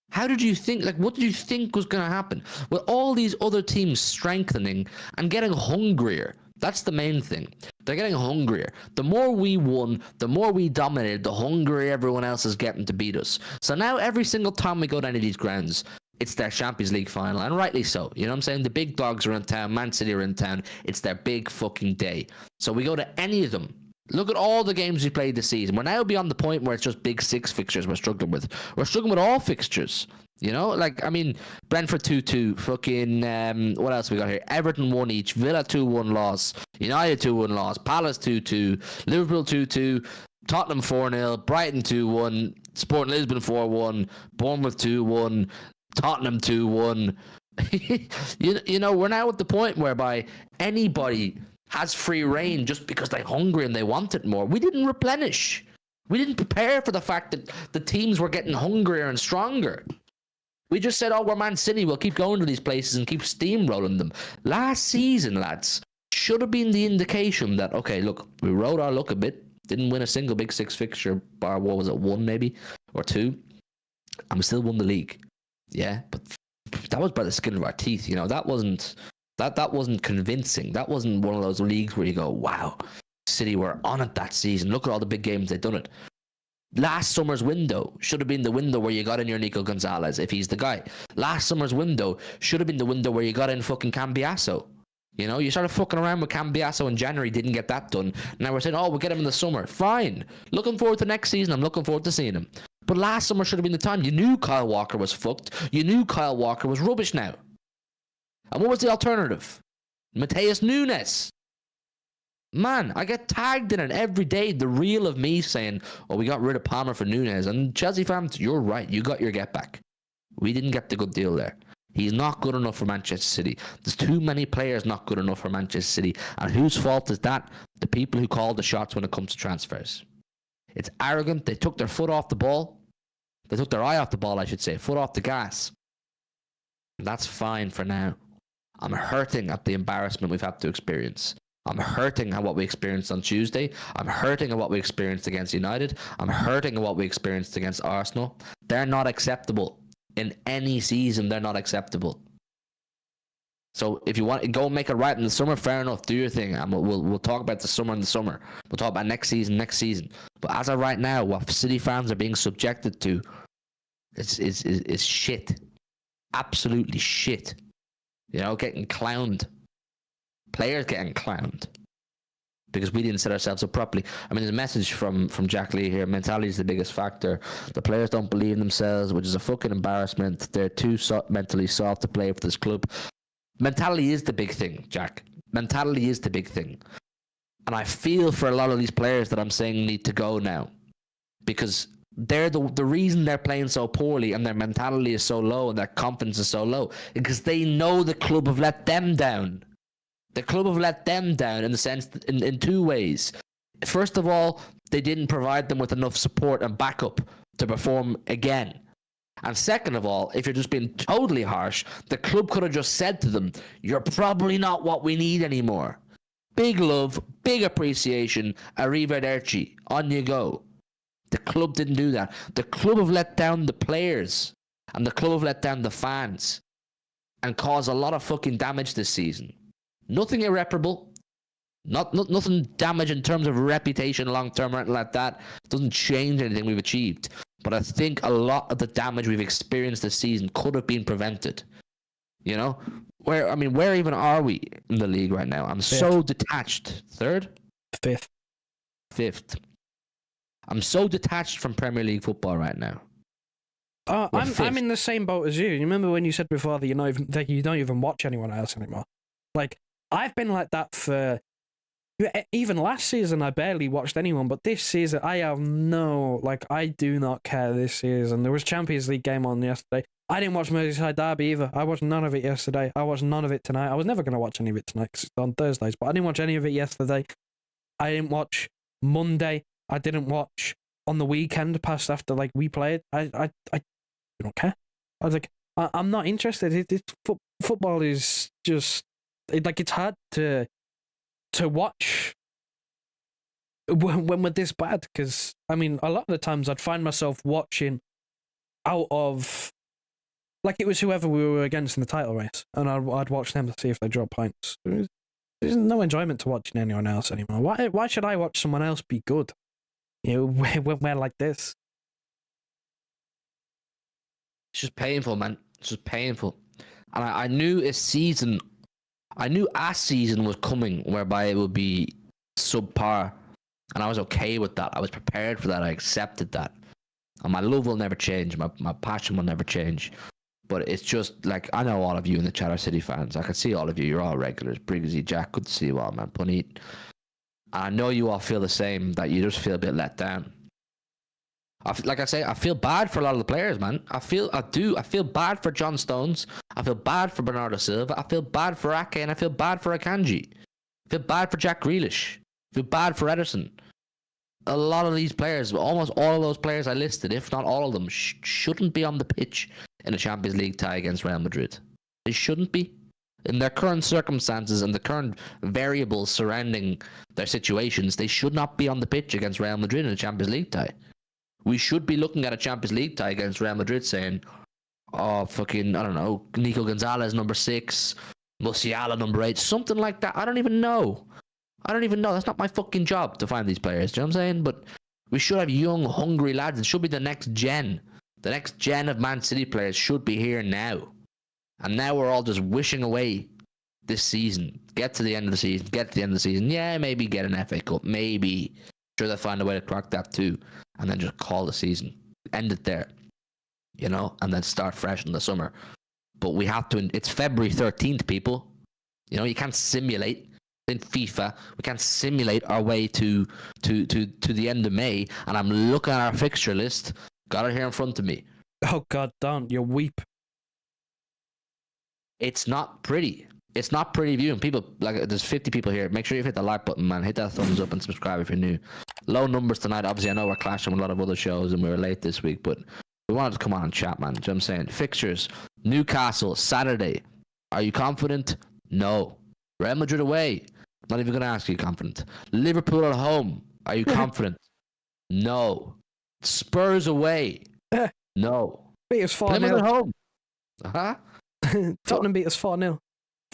How did you think, what did you think was going to happen? With all these other teams strengthening and getting hungrier, that's the main thing. They're getting hungrier. The more we won, the more we dominated, the hungrier everyone else is getting to beat us. So now every single time we go to any of these grounds, it's their Champions League final, and rightly so. You know what I'm saying? The big dogs are in town, Man City are in town. It's their big fucking day. So we go to any of them. Look at all the games we played this season. We're now beyond the point where it's just big 6 fixtures we're struggling with. We're struggling with all fixtures. Brentford 2-2, fucking, what else we got here? Everton 1 each, Villa 2-1 loss, United 2-1 loss, Palace 2-2, Liverpool 2-2, Tottenham 4-0, Brighton 2-1, Sporting Lisbon 4-1, Bournemouth 2-1, Tottenham 2-1. We're now at the point whereby anybody has free reign just because they're hungry and they want it more. We didn't replenish. We didn't prepare for the fact that the teams were getting hungrier and stronger. We just said, we're Man City. We'll keep going to these places and keep steamrolling them. Last season, lads, should have been the indication that, okay, look, we rode our luck a bit. Didn't win a single big 6 fixture, bar, what was it, 1 maybe? Or 2. And we still won the league. Yeah, but that was by the skin of our teeth. That wasn't convincing. That wasn't one of those leagues where you go, wow, City were on it that season. Look at all the big games they've done it. Last summer's window should have been the window where you got in your Nico Gonzalez, if he's the guy. Last summer's window should have been the window where you got in fucking Cambiasso. You started fucking around with Cambiasso in January, didn't get that done. Now we're saying, we'll get him in the summer. Fine. Looking forward to next season. I'm looking forward to seeing him. But last summer should have been the time. You knew Kyle Walker was fucked. You knew Kyle Walker was rubbish now. And what was the alternative? Mateus Nunes. Man, I get tagged in it every day. The reel of me saying, we got rid of Palmer for Nunes. And Chelsea fans, you're right. You got your get back. We didn't get the good deal there. He's not good enough for Manchester City. There's too many players not good enough for Manchester City. And whose fault is that? The people who call the shots when it comes to transfers. It's arrogant. They took their foot off the ball. They took their eye off the ball, I should say. Foot off the gas. And that's fine for now. I'm hurting at the embarrassment we've had to experience. I'm hurting at what we experienced on Tuesday. I'm hurting at what we experienced against United. I'm hurting at what we experienced against Arsenal. They're not acceptable. In any season, they're not acceptable. So if you want to go and make it right in the summer, fair enough, do your thing. And we'll talk about the summer in the summer. We'll talk about next season. But as of right now, what City fans are being subjected to is shit. Absolutely shit. Getting clowned. Players getting clowned. Because we didn't set ourselves up properly. I mean, there's a message from Jack Lee here. Mentality is the biggest factor. The players don't believe in themselves, which is a fucking embarrassment. They're too mentally soft to play for this club. Mentality is the big thing, Jack. Mentality is the big thing. And I feel for a lot of these players that I'm saying need to go now. Because they're the reason they're playing so poorly and their mentality is so low and their confidence is so low. Because they know the club have let them down. The club have let them down in the sense in two ways. First of all, they didn't provide them with enough support and backup to perform again. And second of all, if you're just being totally harsh, the club could have just said to them, "You're probably not what we need anymore. Big love, big appreciation, arrivederci, on you go." The club didn't do that. The club have let down the players, and the club have let down the fans, and caused a lot of fucking damage this season. Nothing irreparable. Nothing damage in terms of reputation long term or anything like that. It doesn't change anything we've achieved. But I think a lot of the damage we've experienced this season could have been prevented. You know? Where even are we in the league right now? I'm so detached. Third? Fifth. I'm so detached from Premier League football right now. I'm in the same boat as you. You remember when you said before that you don't even watch anyone else anymore? Like, I've been like that for... Even last season, I barely watched anyone, but this season, I do not care this season. There was Champions League game on yesterday. I didn't watch Merseyside Derby either. I watched none of it yesterday. I watched none of it tonight. I was never going to watch any of it tonight because it's on Thursdays, but I didn't watch any of it yesterday. I didn't watch Monday. I didn't watch on the weekend past after we played. I don't care. I was like, I'm not interested. Football is just it's hard to watch when we're this bad, because a lot of the times I'd find myself watching out of it was whoever we were against in the title race, and I'd watch them to see if they drop points. There's no enjoyment to watching anyone else anymore. Why should I watch someone else be good? When we're like this. It's just painful, man. It's just painful. And I knew a season was coming whereby it would be subpar. And I was okay with that. I was prepared for that. I accepted that. And my love will never change. My passion will never change. But it's just I know all of you in the chat are City fans. I can see all of you. You're all regulars. Briggsy, Jack, good to see you all, man. Puneet. I know you all feel the same, that you just feel a bit let down. I feel bad for a lot of the players, man. I feel bad for John Stones. I feel bad for Bernardo Silva. I feel bad for Ake, and I feel bad for Akanji. I feel bad for Jack Grealish. I feel bad for Ederson. A lot of these players, almost all of those players I listed, if not all of them, shouldn't be on the pitch in a Champions League tie against Real Madrid. They shouldn't be. In their current circumstances and the current variables surrounding their situations, they should not be on the pitch against Real Madrid in a Champions League tie. We should be looking at a Champions League tie against Real Madrid saying, oh, fucking, I don't know, Nico Gonzalez, number 6, Musiala, number 8, something like that. I don't even know. That's not my fucking job to find these players. Do you know what I'm saying? But we should have young, hungry lads. It should be the next gen. The next gen of Man City players should be here now. And now we're all just wishing away this season. Get to the end of the season. Yeah, maybe get an FA Cup. Maybe. Sure, they'll find a way to crack that too. And then just call the season. End it there. And then start fresh in the summer. But we have to... It's February 13th, people. You can't simulate. In FIFA, we can't simulate our way to the end of May. And I'm looking at our fixture list. Got it here in front of me. Oh, God, don't. You weep. It's not pretty. It's not pretty viewing. People, there's 50 people here. Make sure you hit the like button, man. Hit that thumbs up and subscribe if you're new. Low numbers tonight. Obviously, I know we're clashing with a lot of other shows and we were late this week, but we wanted to come on and chat, man. Do you know what I'm saying? Fixtures. Newcastle, Saturday. Are you confident? No. Real Madrid away. Not even going to ask you confident. Liverpool at home. Are you confident? No. Spurs away. No. Beat us 4-0. Plymouth at home. Huh? Tottenham beat us 4-0.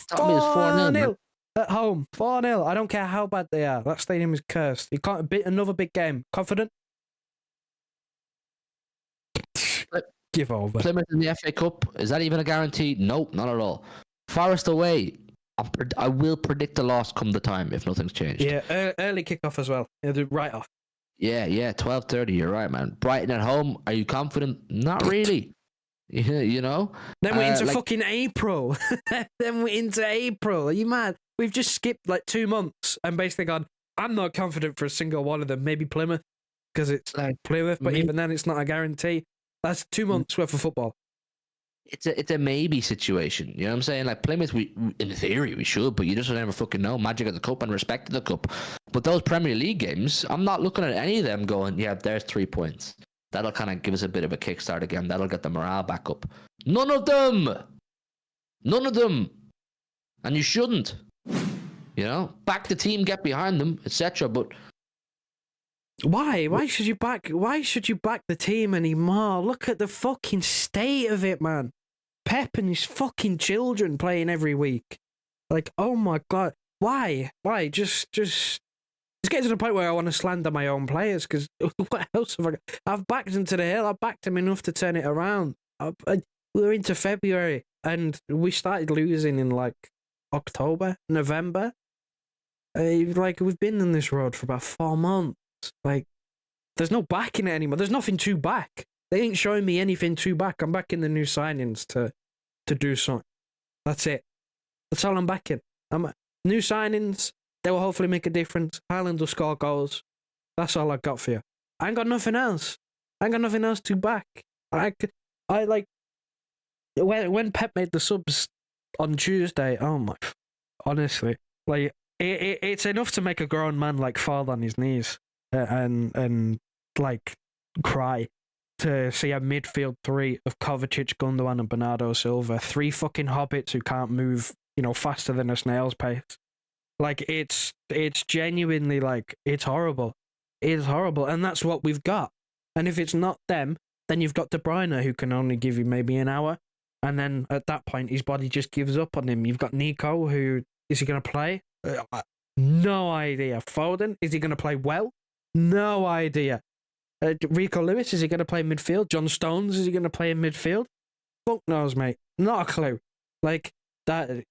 Tottenham is 4-0. At home. 4-0. I don't care how bad they are. That stadium is cursed. You can't beat another big game. Confident? Give over. Plymouth in the FA Cup. Is that even a guarantee? Nope, not at all. Forest away. I will predict a loss come the time if nothing's changed. Yeah, early kickoff as well. Yeah, right off. Yeah, 12:30. You're right, man. Brighton at home. Are you confident? Not really. Then we're into fucking April. Then we're into April. Are you mad? We've just skipped 2 months and basically gone, I'm not confident for a single one of them. Maybe Plymouth, because it's Plymouth, but even then it's not a guarantee. That's 2 months worth of football. it's a maybe situation. You know what I'm saying? Like Plymouth, we in theory we should, but you just never fucking know. Magic of the Cup and respect of the Cup. But those Premier League games, I'm not looking at any of them going, yeah, there's 3 points. That'll kind of give us a bit of a kickstart again. That'll get the morale back up. None of them. And you shouldn't. You know, back the team, get behind them, etc. But why? Why should you back the team anymore? Look at the fucking state of it, man. Pep and his fucking children playing every week. Like, oh my god. Why? Just it's getting to the point where I want to slander my own players, because what else have I got? I've backed them to the hill. I've backed them enough to turn it around. We're into February and we started losing in like October, November. Like, we've been on this road for about 4 months. Like, there's no backing it anymore. There's nothing to back. They ain't showing me anything to back. I'm backing the new signings to do something. That's it. That's all I'm backing. New signings. They will hopefully make a difference. Haaland will score goals. That's all I got for you. I ain't got nothing else. I ain't got nothing else to back. I like when Pep made the subs on Tuesday. Oh my! Honestly, like it's enough to make a grown man like fall on his knees and like cry to see a midfield 3 of Kovacic, Gundogan, and Bernardo Silva. 3 fucking hobbits who can't move, faster than a snail's pace. Like, it's genuinely, like, it's horrible. It's horrible, and that's what we've got. And if it's not them, then you've got De Bruyne, who can only give you maybe an hour, and then at that point, his body just gives up on him. You've got Nico, who, is he going to play? No idea. Foden, is he going to play well? No idea. Rico Lewis, is he going to play midfield? John Stones, is he going to play in midfield? Fuck knows, mate. Not a clue. Like, that's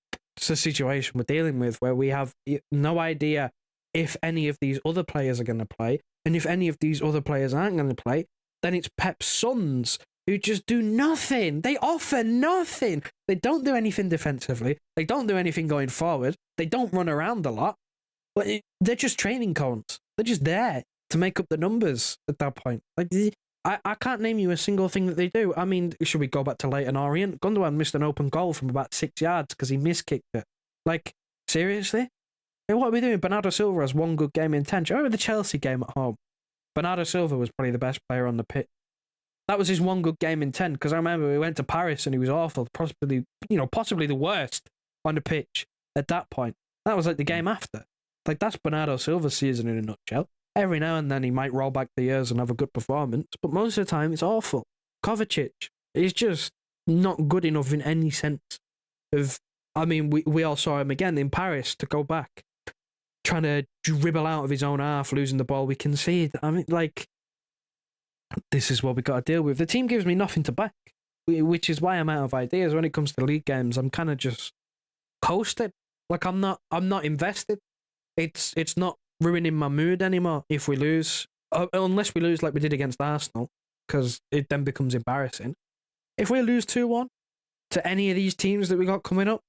a situation we're dealing with where we have no idea if any of these other players are going to play. And if any of these other players aren't going to play, then it's Pep's sons who just do nothing. They offer nothing. They don't do anything defensively. They don't do anything going forward. They don't run around a lot. But they're just training cones. They're just there to make up the numbers at that point. Like, I can't name you a single thing that they do. I mean, should we go back to Leyton Orient? Gundogan missed an open goal from about 6 yards because he miskicked it. Like, seriously? Hey, what are we doing? Bernardo Silva has 1 good game in 10. Do you remember the Chelsea game at home? Bernardo Silva was probably the best player on the pitch. That was his 1 good game in 10, because I remember we went to Paris and he was awful, possibly the worst on the pitch at that point. That was like the game after. Like, that's Bernardo Silva's season in a nutshell. Every now and then he might roll back the years and have a good performance, but most of the time it's awful. Kovacic is just not good enough in any sense of... I mean, we all saw him again in Paris, to go back, trying to dribble out of his own half, losing the ball. We concede. I mean, like, this is what we got to deal with. The team gives me nothing to back, which is why I'm out of ideas. When it comes to league games, I'm kind of just coasting. Like, I'm not invested. It's not ruining my mood anymore if we lose, unless we lose like we did against Arsenal, because it then becomes embarrassing. If we lose 2-1 to any of these teams that we got coming up,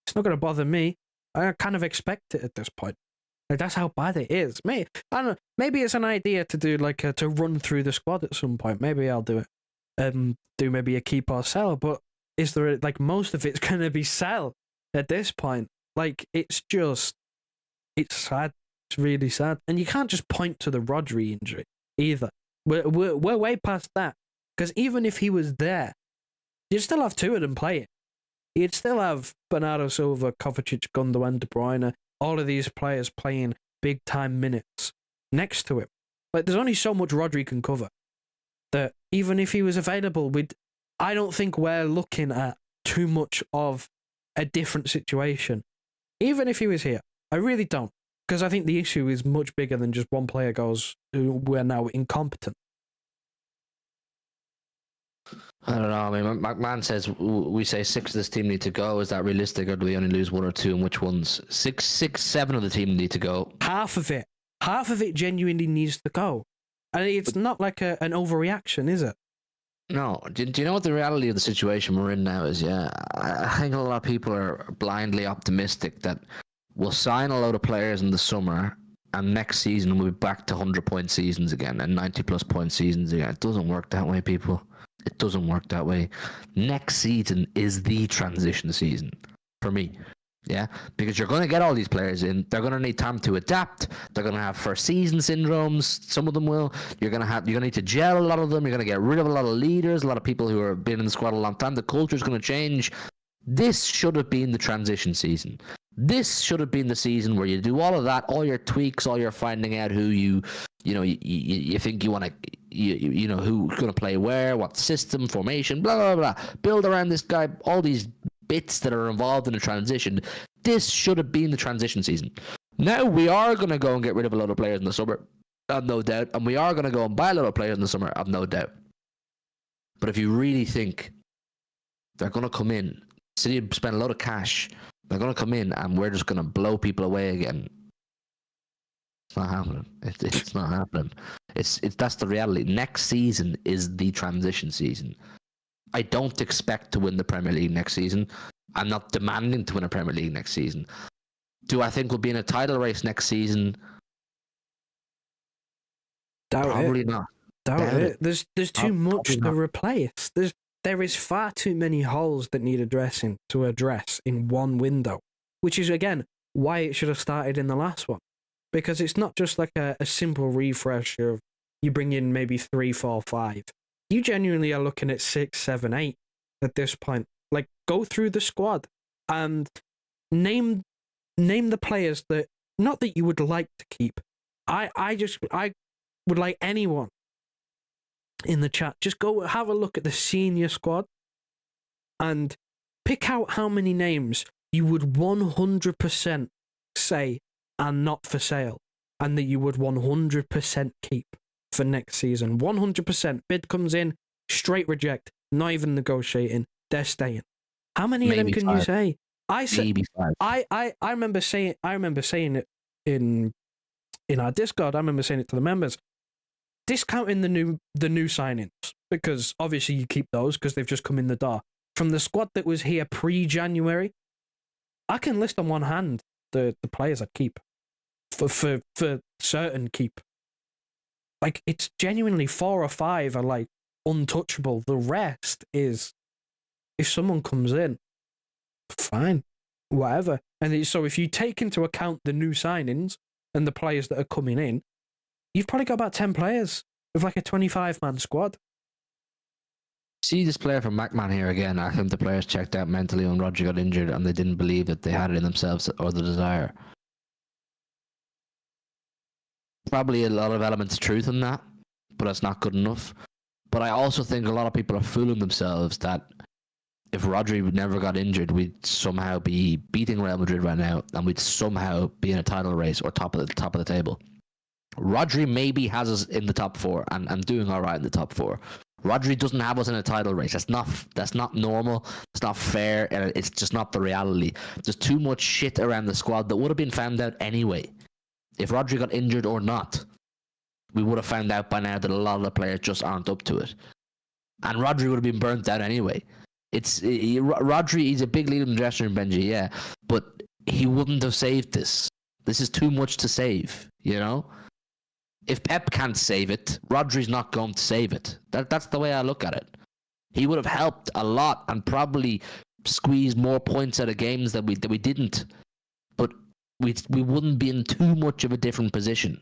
it's not going to bother me. I kind of expect it at this point. Like, that's how bad it is. I don't know. Maybe it's an idea to do like to run through the squad at some point. Maybe I'll do it. Do maybe a keep or sell. But is there like most of it's going to be sell at this point? Like, it's sad. It's really sad. And you can't just point to the Rodri injury either. We're way past that. Because even if he was there, you'd still have 2 of them playing. You'd still have Bernardo Silva, Kovacic, Gundogan, De Bruyne, all of these players playing big-time minutes next to him. Like, there's only so much Rodri can cover. That even if he was available, I don't think we're looking at too much of a different situation. Even if he was here. I really don't. Because I think the issue is much bigger than just one player goes, we're now incompetent. I don't know. I mean, McMahon says we say 6 of this team need to go. Is that realistic, or do we only lose 1 or 2? And which ones? 7 of the team need to go. Half of it genuinely needs to go, and it's not like an overreaction, is it? No. Do you know what the reality of the situation we're in now is? Yeah, I think a lot of people are blindly optimistic that we'll sign a load of players in the summer, and next season we'll be back to 100-point seasons again and 90-plus point seasons again. It doesn't work that way, people. It doesn't work that way. Next season is the transition season for me. Yeah, because you're going to get all these players in. They're going to need time to adapt. They're going to have first season syndromes. Some of them will. You're going to need to gel a lot of them. You're going to get rid of a lot of leaders, a lot of people who have been in the squad a long time. The culture is going to change. This should have been the transition season. This should have been the season where you do all of that, all your tweaks, all your finding out who you think you want to, who's going to play where, what system, formation, blah, blah, blah. Build around this guy, all these bits that are involved in the transition. This should have been the transition season. Now we are going to go and get rid of a lot of players in the summer, I've no doubt. And we are going to go and buy a lot of players in the summer, I've no doubt. But if you really think they're going to come in, City spend a lot of cash, they're going to come in and we're just going to blow people away again. It's not happening. It's not happening. That's the reality. Next season is the transition season. I don't expect to win the Premier League next season. I'm not demanding to win a Premier League next season. Do I think we'll be in a title race next season? Probably not. Doubt it. There's too much to replace. There is far too many holes that need addressing to address in one window, which is, again, why it should have started in the last one. Because it's not just like a simple refresh of you bring in maybe 3, 4, 5. You genuinely are looking at 6, 7, 8 at this point. Like, go through the squad and name the players that, not that you would like to keep. I would like anyone in the chat, just go have a look at the senior squad and pick out how many names you would 100% say are not for sale and that you would 100% keep for next season. 100%. Bid comes in, straight reject, not even negotiating, they're staying. How many Maybe of them can 5. you say? Maybe 5. I remember saying it in our Discord. I remember saying it to the members. Discounting the new signings, because obviously you keep those because they've just come in the door. From the squad that was here pre-January, I can list on one hand the players I'd keep for certain keep. Like, it's genuinely 4 or 5 are like untouchable. The rest is, if someone comes in, fine, whatever. And so if you take into account the new signings and the players that are coming in, you've probably got about 10 players with like a 25-man squad. See this player from MacMan here again. I think the players checked out mentally when Roger got injured and they didn't believe that they had it in themselves or the desire. Probably a lot of elements of truth in that, but that's not good enough. But I also think a lot of people are fooling themselves that if Rodri never got injured, we'd somehow be beating Real Madrid right now and we'd somehow be in a title race or top of the table. Rodri maybe has us in the top 4 and doing all right in the top 4. Rodri doesn't have us in a title race. That's not normal. It's not fair. And it's just not the reality. There's too much shit around the squad that would have been found out anyway. If Rodri got injured or not, we would have found out by now that a lot of the players just aren't up to it. And Rodri would have been burnt out anyway. Rodri, he's a big leader in the dressing room, Benji, yeah. But he wouldn't have saved this. This is too much to save, you know? If Pep can't save it, Rodri's not going to save it. That's the way I look at it. He would have helped a lot and probably squeezed more points out of games that we didn't. But we wouldn't be in too much of a different position.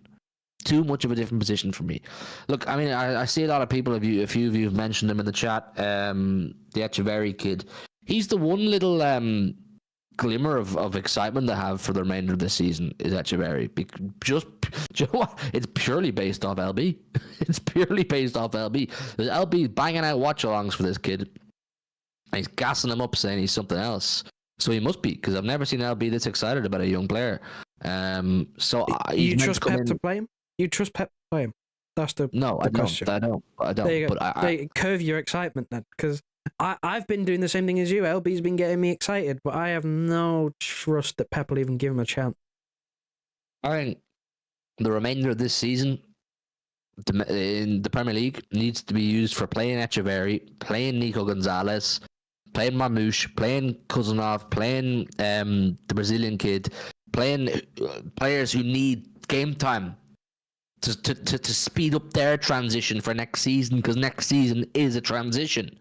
Too much of a different position for me. Look, I mean, I see a lot of people. A few of you have mentioned him in the chat. The Echeverri kid. He's the one little glimmer of excitement to have for the remainder of the season is Echeverri. Just you know what? It's purely based off LB. It's purely based off LB. There's LB banging out watch-alongs for this kid. And he's gassing him up saying he's something else. So he must be, because I've never seen LB this excited about a young player. You trust Pep to play him? You trust Pep to play him? That's the question. I don't. There you go. But I curve your excitement then, because I've been doing the same thing as you. LB's been getting me excited, but I have no trust that Pep will even give him a chance. I think the remainder of this season in the Premier League needs to be used for playing Echeverri, playing Nico Gonzalez, playing Mamouche, playing Kuzanov, playing the Brazilian kid, playing players who need game time. to speed up their transition for next season, because next season is a transition.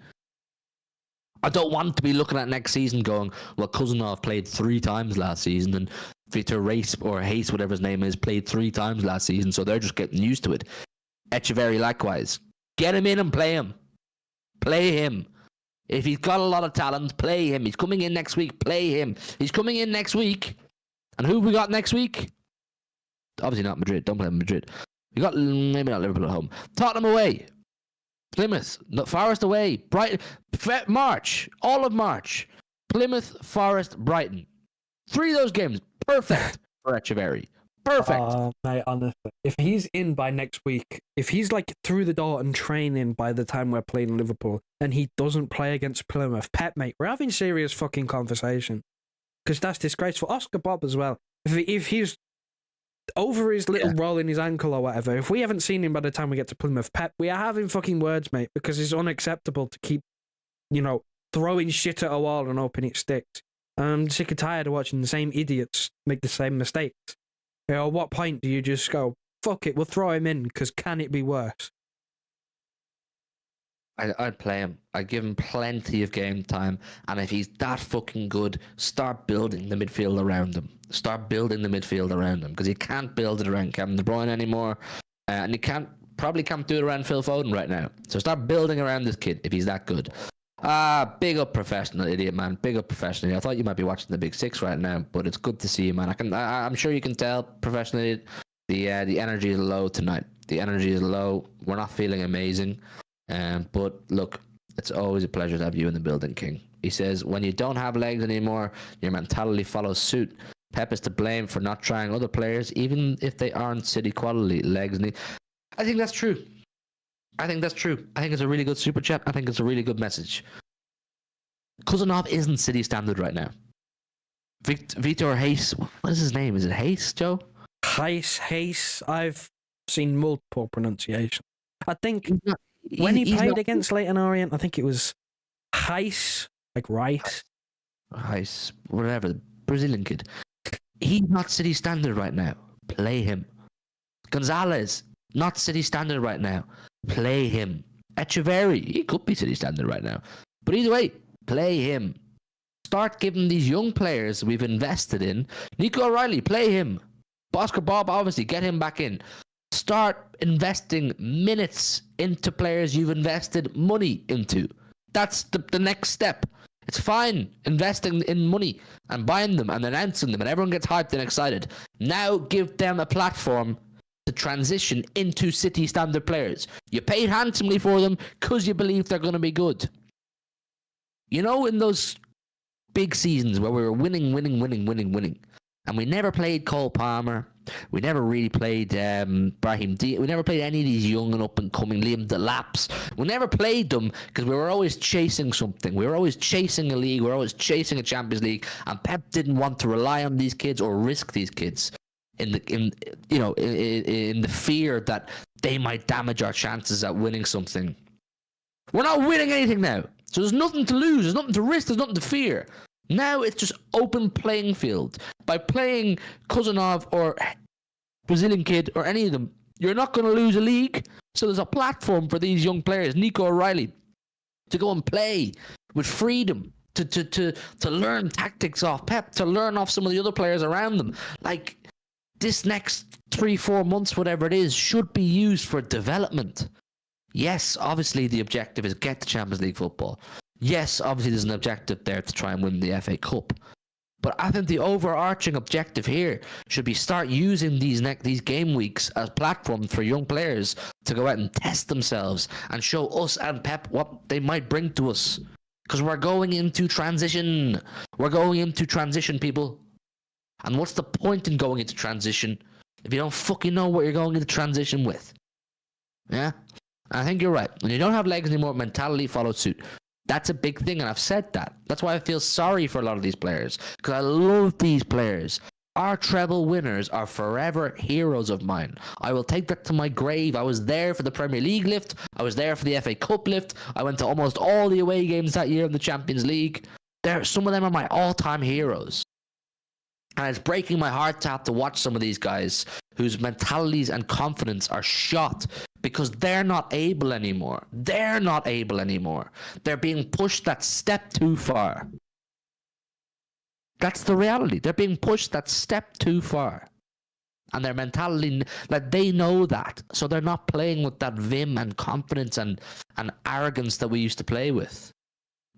I don't want to be looking at next season going, well, Cousinov played 3 times last season, and Vitor Race or Hayes, whatever his name is, played 3 times last season, so they're just getting used to it. Echeverri likewise. Get him in and play him. Play him. If he's got a lot of talent, play him. He's coming in next week, play him. He's coming in next week. And who have we got next week? Obviously not Madrid. Don't play Madrid. We got maybe not Liverpool at home. Tottenham away. Plymouth. Forest away. Brighton. March. All of March. Plymouth, Forest, Brighton. 3 of those games. Perfect for Echeverri. Perfect. Mate, honestly, if he's in by next week, if he's like through the door and training by the time we're playing Liverpool, and he doesn't play against Plymouth, Pep, mate, we're having serious fucking conversation. Because that's disgraceful. Oscar Bob as well. If he's over his little roll in his ankle or whatever, if we haven't seen him by the time we get to Plymouth, Pep, we are having fucking words, mate, because it's unacceptable to keep, throwing shit at a wall and hoping it sticks. I'm sick and tired of watching the same idiots make the same mistakes. At what point do you just go, fuck it, we'll throw him in, because can it be worse? I'd play him. I'd give him plenty of game time. And if he's that fucking good, start building the midfield around him. Start building the midfield around him. Because you can't build it around Kevin De Bruyne anymore. And you probably can't do it around Phil Foden right now. So start building around this kid if he's that good. Big up professional idiot, man. Big up professional idiot. I thought you might be watching the Big Six right now, but it's good to see you, man. I'm sure you can tell, professional idiot, the energy is low tonight. The energy is low. We're not feeling amazing. But look, it's always a pleasure to have you in the building, King. He says, when you don't have legs anymore, your mentality follows suit. Pep is to blame for not trying other players, even if they aren't City quality. Legs need. I think that's true. I think it's a really good super chat. I think it's a really good message. Cousinov isn't City standard right now. Vitor Hayes, what is his name? Is it Hayes, Joe? Hayes. I've seen multiple pronunciations. I think when he played against Leyton Orient, I think it was Hayes, like rice. Hayes, whatever, the Brazilian kid. He's not City standard right now. Play him. Gonzalez, not City standard right now. Play him. Echeverri, he could be City standard right now. But either way, play him. Start giving these young players we've invested in. Nico O'Reilly, play him. Oscar Bob, obviously, get him back in. Start investing minutes into players you've invested money into. That's the next step. It's fine investing in money and buying them and announcing them, and everyone gets hyped and excited. Now give them a platform to transition into City standard players. You paid handsomely for them because you believe they're going to be good. You know, in those big seasons where we were winning, and we never played Cole Palmer, we never really played Brahim D. We never played any of these young and up-and-coming Liam Delap's. We never played them because we were always chasing something. We were always chasing a league. We were always chasing a Champions League, and Pep didn't want to rely on these kids or risk these kids in the fear that they might damage our chances at winning something. We're not winning anything now, so there's nothing to lose, there's nothing to risk, there's nothing to fear. Now it's just open playing field. By playing Cousinov or Brazilian kid or any of them, you're not going to lose a league. So there's a platform for these young players, Nico O'Reilly, to go and play with freedom, to learn tactics off Pep, to learn off some of the other players around them. Like, this next 3-4 months, whatever it is, should be used for development. Yes, obviously the objective is get the Champions League football. Yes, obviously there's an objective there to try and win the FA Cup. But I think the overarching objective here should be start using these game weeks as platforms for young players to go out and test themselves and show us and Pep what they might bring to us. Because we're going into transition. We're going into transition, people. And what's the point in going into transition if you don't fucking know what you're going into transition with? Yeah? I think you're right. When you don't have legs anymore, mentality follows suit. That's a big thing, and I've said that. That's why I feel sorry for a lot of these players, because I love these players. Our treble winners are forever heroes of mine. I will take that to my grave. I was there for the Premier League lift. I was there for the FA Cup lift. I went to almost all the away games that year in the Champions League. Some of them are my all-time heroes. And it's breaking my heart to have to watch some of these guys whose mentalities and confidence are shot because they're not able anymore. They're not able anymore. They're being pushed that step too far. That's the reality. They're being pushed that step too far. And their mentality, like, they know that. So they're not playing with that vim and confidence and arrogance that we used to play with.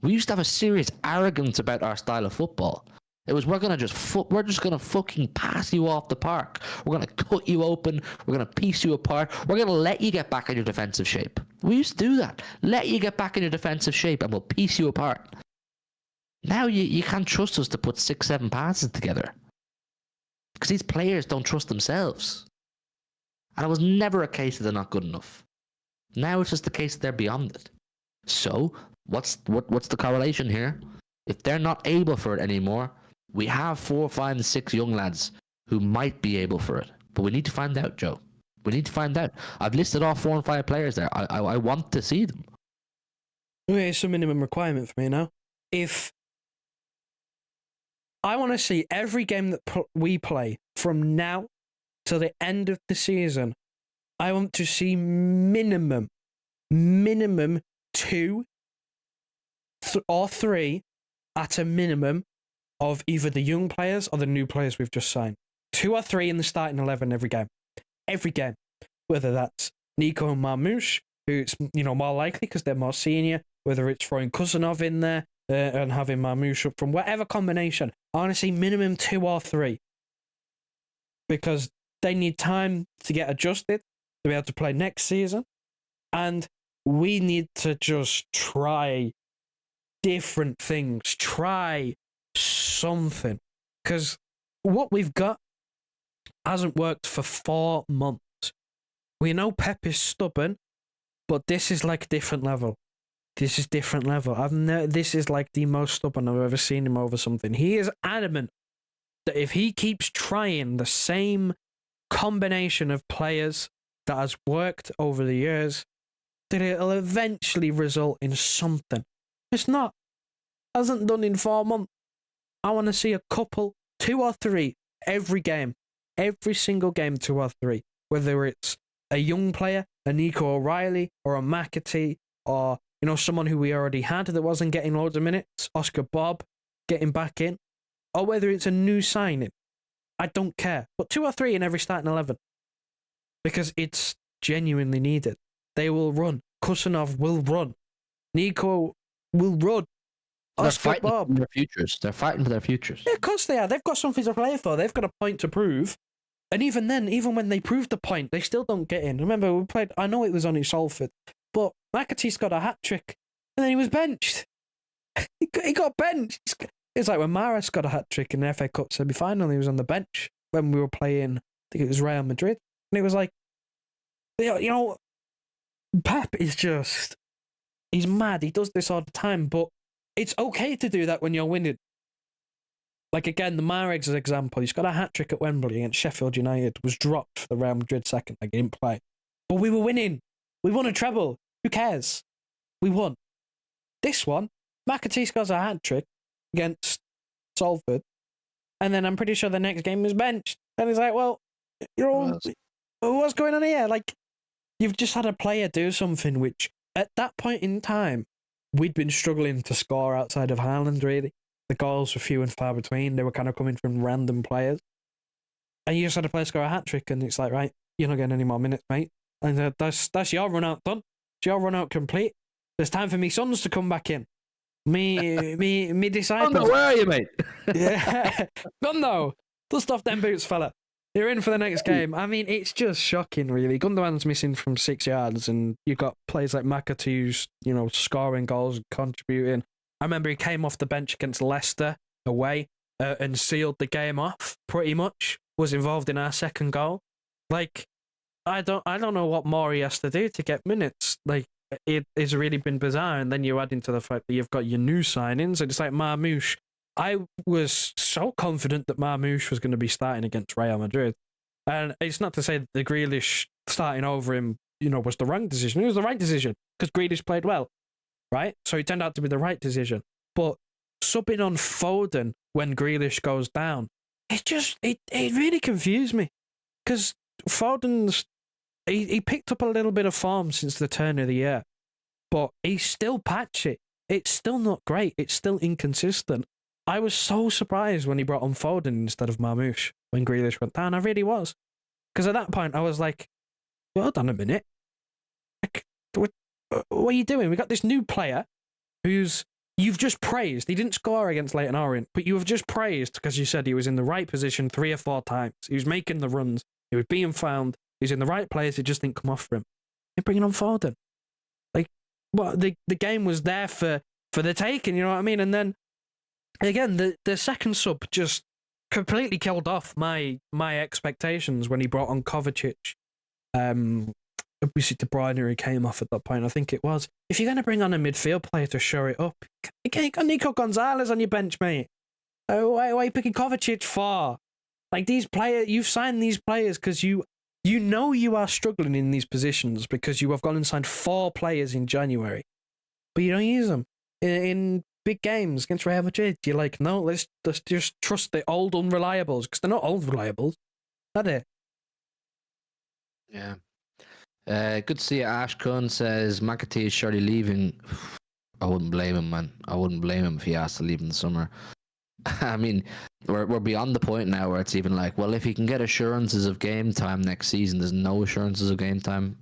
We used to have a serious arrogance about our style of football. It was, we're just gonna fucking pass you off the park. We're gonna cut you open. We're gonna piece you apart. We're gonna let you get back in your defensive shape. We used to do that. Let you get back in your defensive shape, and we'll piece you apart. Now you can't trust us to put 6-7 passes together because these players don't trust themselves. And it was never a case that they're not good enough. Now it's just the case that they're beyond it. So what's the correlation here? If they're not able for it anymore, we have 4, 5, and 6 young lads who might be able for it. But we need to find out, Joe. We need to find out. I've listed off 4 and 5 players there. I want to see them. Okay, it's a minimum requirement for me now. If I want to see every game that we play from now to the end of the season, I want to see minimum 2 or 3 at a minimum of either the young players or the new players we've just signed. 2 or 3 in the starting 11 every game. Every game. Whether that's Nico and Marmoush, who's more likely because they're more senior, whether it's throwing Kusanov in there and having Marmoush up from whatever combination. I want to see minimum 2 or 3. Because they need time to get adjusted to be able to play next season. And we need to just try different things. Try something. Because what we've got hasn't worked for 4 months. We know Pep is stubborn, but this is like a different level. This is different level. This is like the most stubborn I've ever seen him over something. He is adamant that if he keeps trying the same combination of players that has worked over the years, that it'll eventually result in something. It's not. Hasn't done in 4 months. I want to see a couple, 2 or 3, every game. Every single game, 2 or 3. Whether it's a young player, a Nico O'Reilly, or a McAtee, or someone who we already had that wasn't getting loads of minutes, Oscar Bob getting back in, or whether it's a new signing. I don't care. But 2 or 3 in every starting 11. Because it's genuinely needed. They will run. Kusanov will run. Nico will run. They're Oscar fighting Bob. for their futures. They're fighting for their futures. Yeah, of course they are. They've got something to play for. They've got a point to prove. And even then, even when they prove the point, they still don't get in. Remember, we played, I know it was only Salford, but McAtee's got a hat-trick, and then he was benched. He got benched. It's like when Maris got a hat-trick in the FA Cup semi-final, he was on the bench when we were playing, I think it was Real Madrid. And it was like, Pep is just, he's mad. He does this all the time, but it's okay to do that when you're winning. Like, again, the Mares example, he's got a hat-trick at Wembley against Sheffield United, was dropped for the Real Madrid second, like, he didn't play. But we were winning. We won a treble. Who cares? We won. This one, McAtee scores a hat-trick against Salford, and then I'm pretty sure the next game was benched. And he's like, well, what's going on here? Like, you've just had a player do something which, at that point in time, we'd been struggling to score outside of Haaland, really. The goals were few and far between. They were kind of coming from random players. And you just had a player score a hat-trick, and it's like, right, you're not getting any more minutes, mate. And that's your run-out done. It's your run-out complete. There's time for me sons to come back in. Me disciples. Oh, no, where are you, mate? Yeah. Gundo, dust off them boots, fella. You're in for the next game. I mean, it's just shocking, really. Gundogan's missing from 6 yards, and you've got players like McAtee who's, scoring goals, contributing. I remember he came off the bench against Leicester away and sealed the game off, pretty much. Was involved in our second goal. Like, I don't know what more he has to do to get minutes. Like, it has really been bizarre. And then you add into the fact that you've got your new signings, and it's like Marmoush. I was so confident that Marmoush was going to be starting against Real Madrid. And it's not to say that the Grealish starting over him, was the wrong decision. It was the right decision because Grealish played well, right? So it turned out to be the right decision. But subbing on Foden when Grealish goes down it really confused me because Foden's he picked up a little bit of form since the turn of the year, but he's still patchy. It's still not great. It's still inconsistent. I was so surprised when he brought on Foden instead of Marmoush when Grealish went down. I really was. Because at that point, I was like, well, hold on a minute. Like, what are you doing? We got this new player who's you've just praised. He didn't score against Leyton Orient, but you have just praised because you said he was in the right position 3 or 4 times. He was making the runs. He was being found. He was in the right place. It just didn't come off for him. You're bringing on Foden. Like, what? The game was there for the taking, you know what I mean? And then, again, the second sub just completely killed off my expectations when he brought on Kovacic. Obviously, Bruyne, who came off at that point, I think it was. If you're going to bring on a midfield player to show it up, you got Nico Gonzalez on your bench, mate. Why are you picking Kovacic for? Like, these players, you've signed these players because you know you are struggling in these positions because you have gone and signed 4 players in January, but you don't use them in big games against Real Madrid. You're like, no, let's just trust the old unreliables because they're not old reliables, are they? Yeah. Good to see you. Ash Kun says McAtee is surely leaving. I wouldn't blame him, man. I wouldn't blame him if he has to leave in the summer. I mean, we're beyond the point now where it's even like, well, if he can get assurances of game time next season, there's no assurances of game time.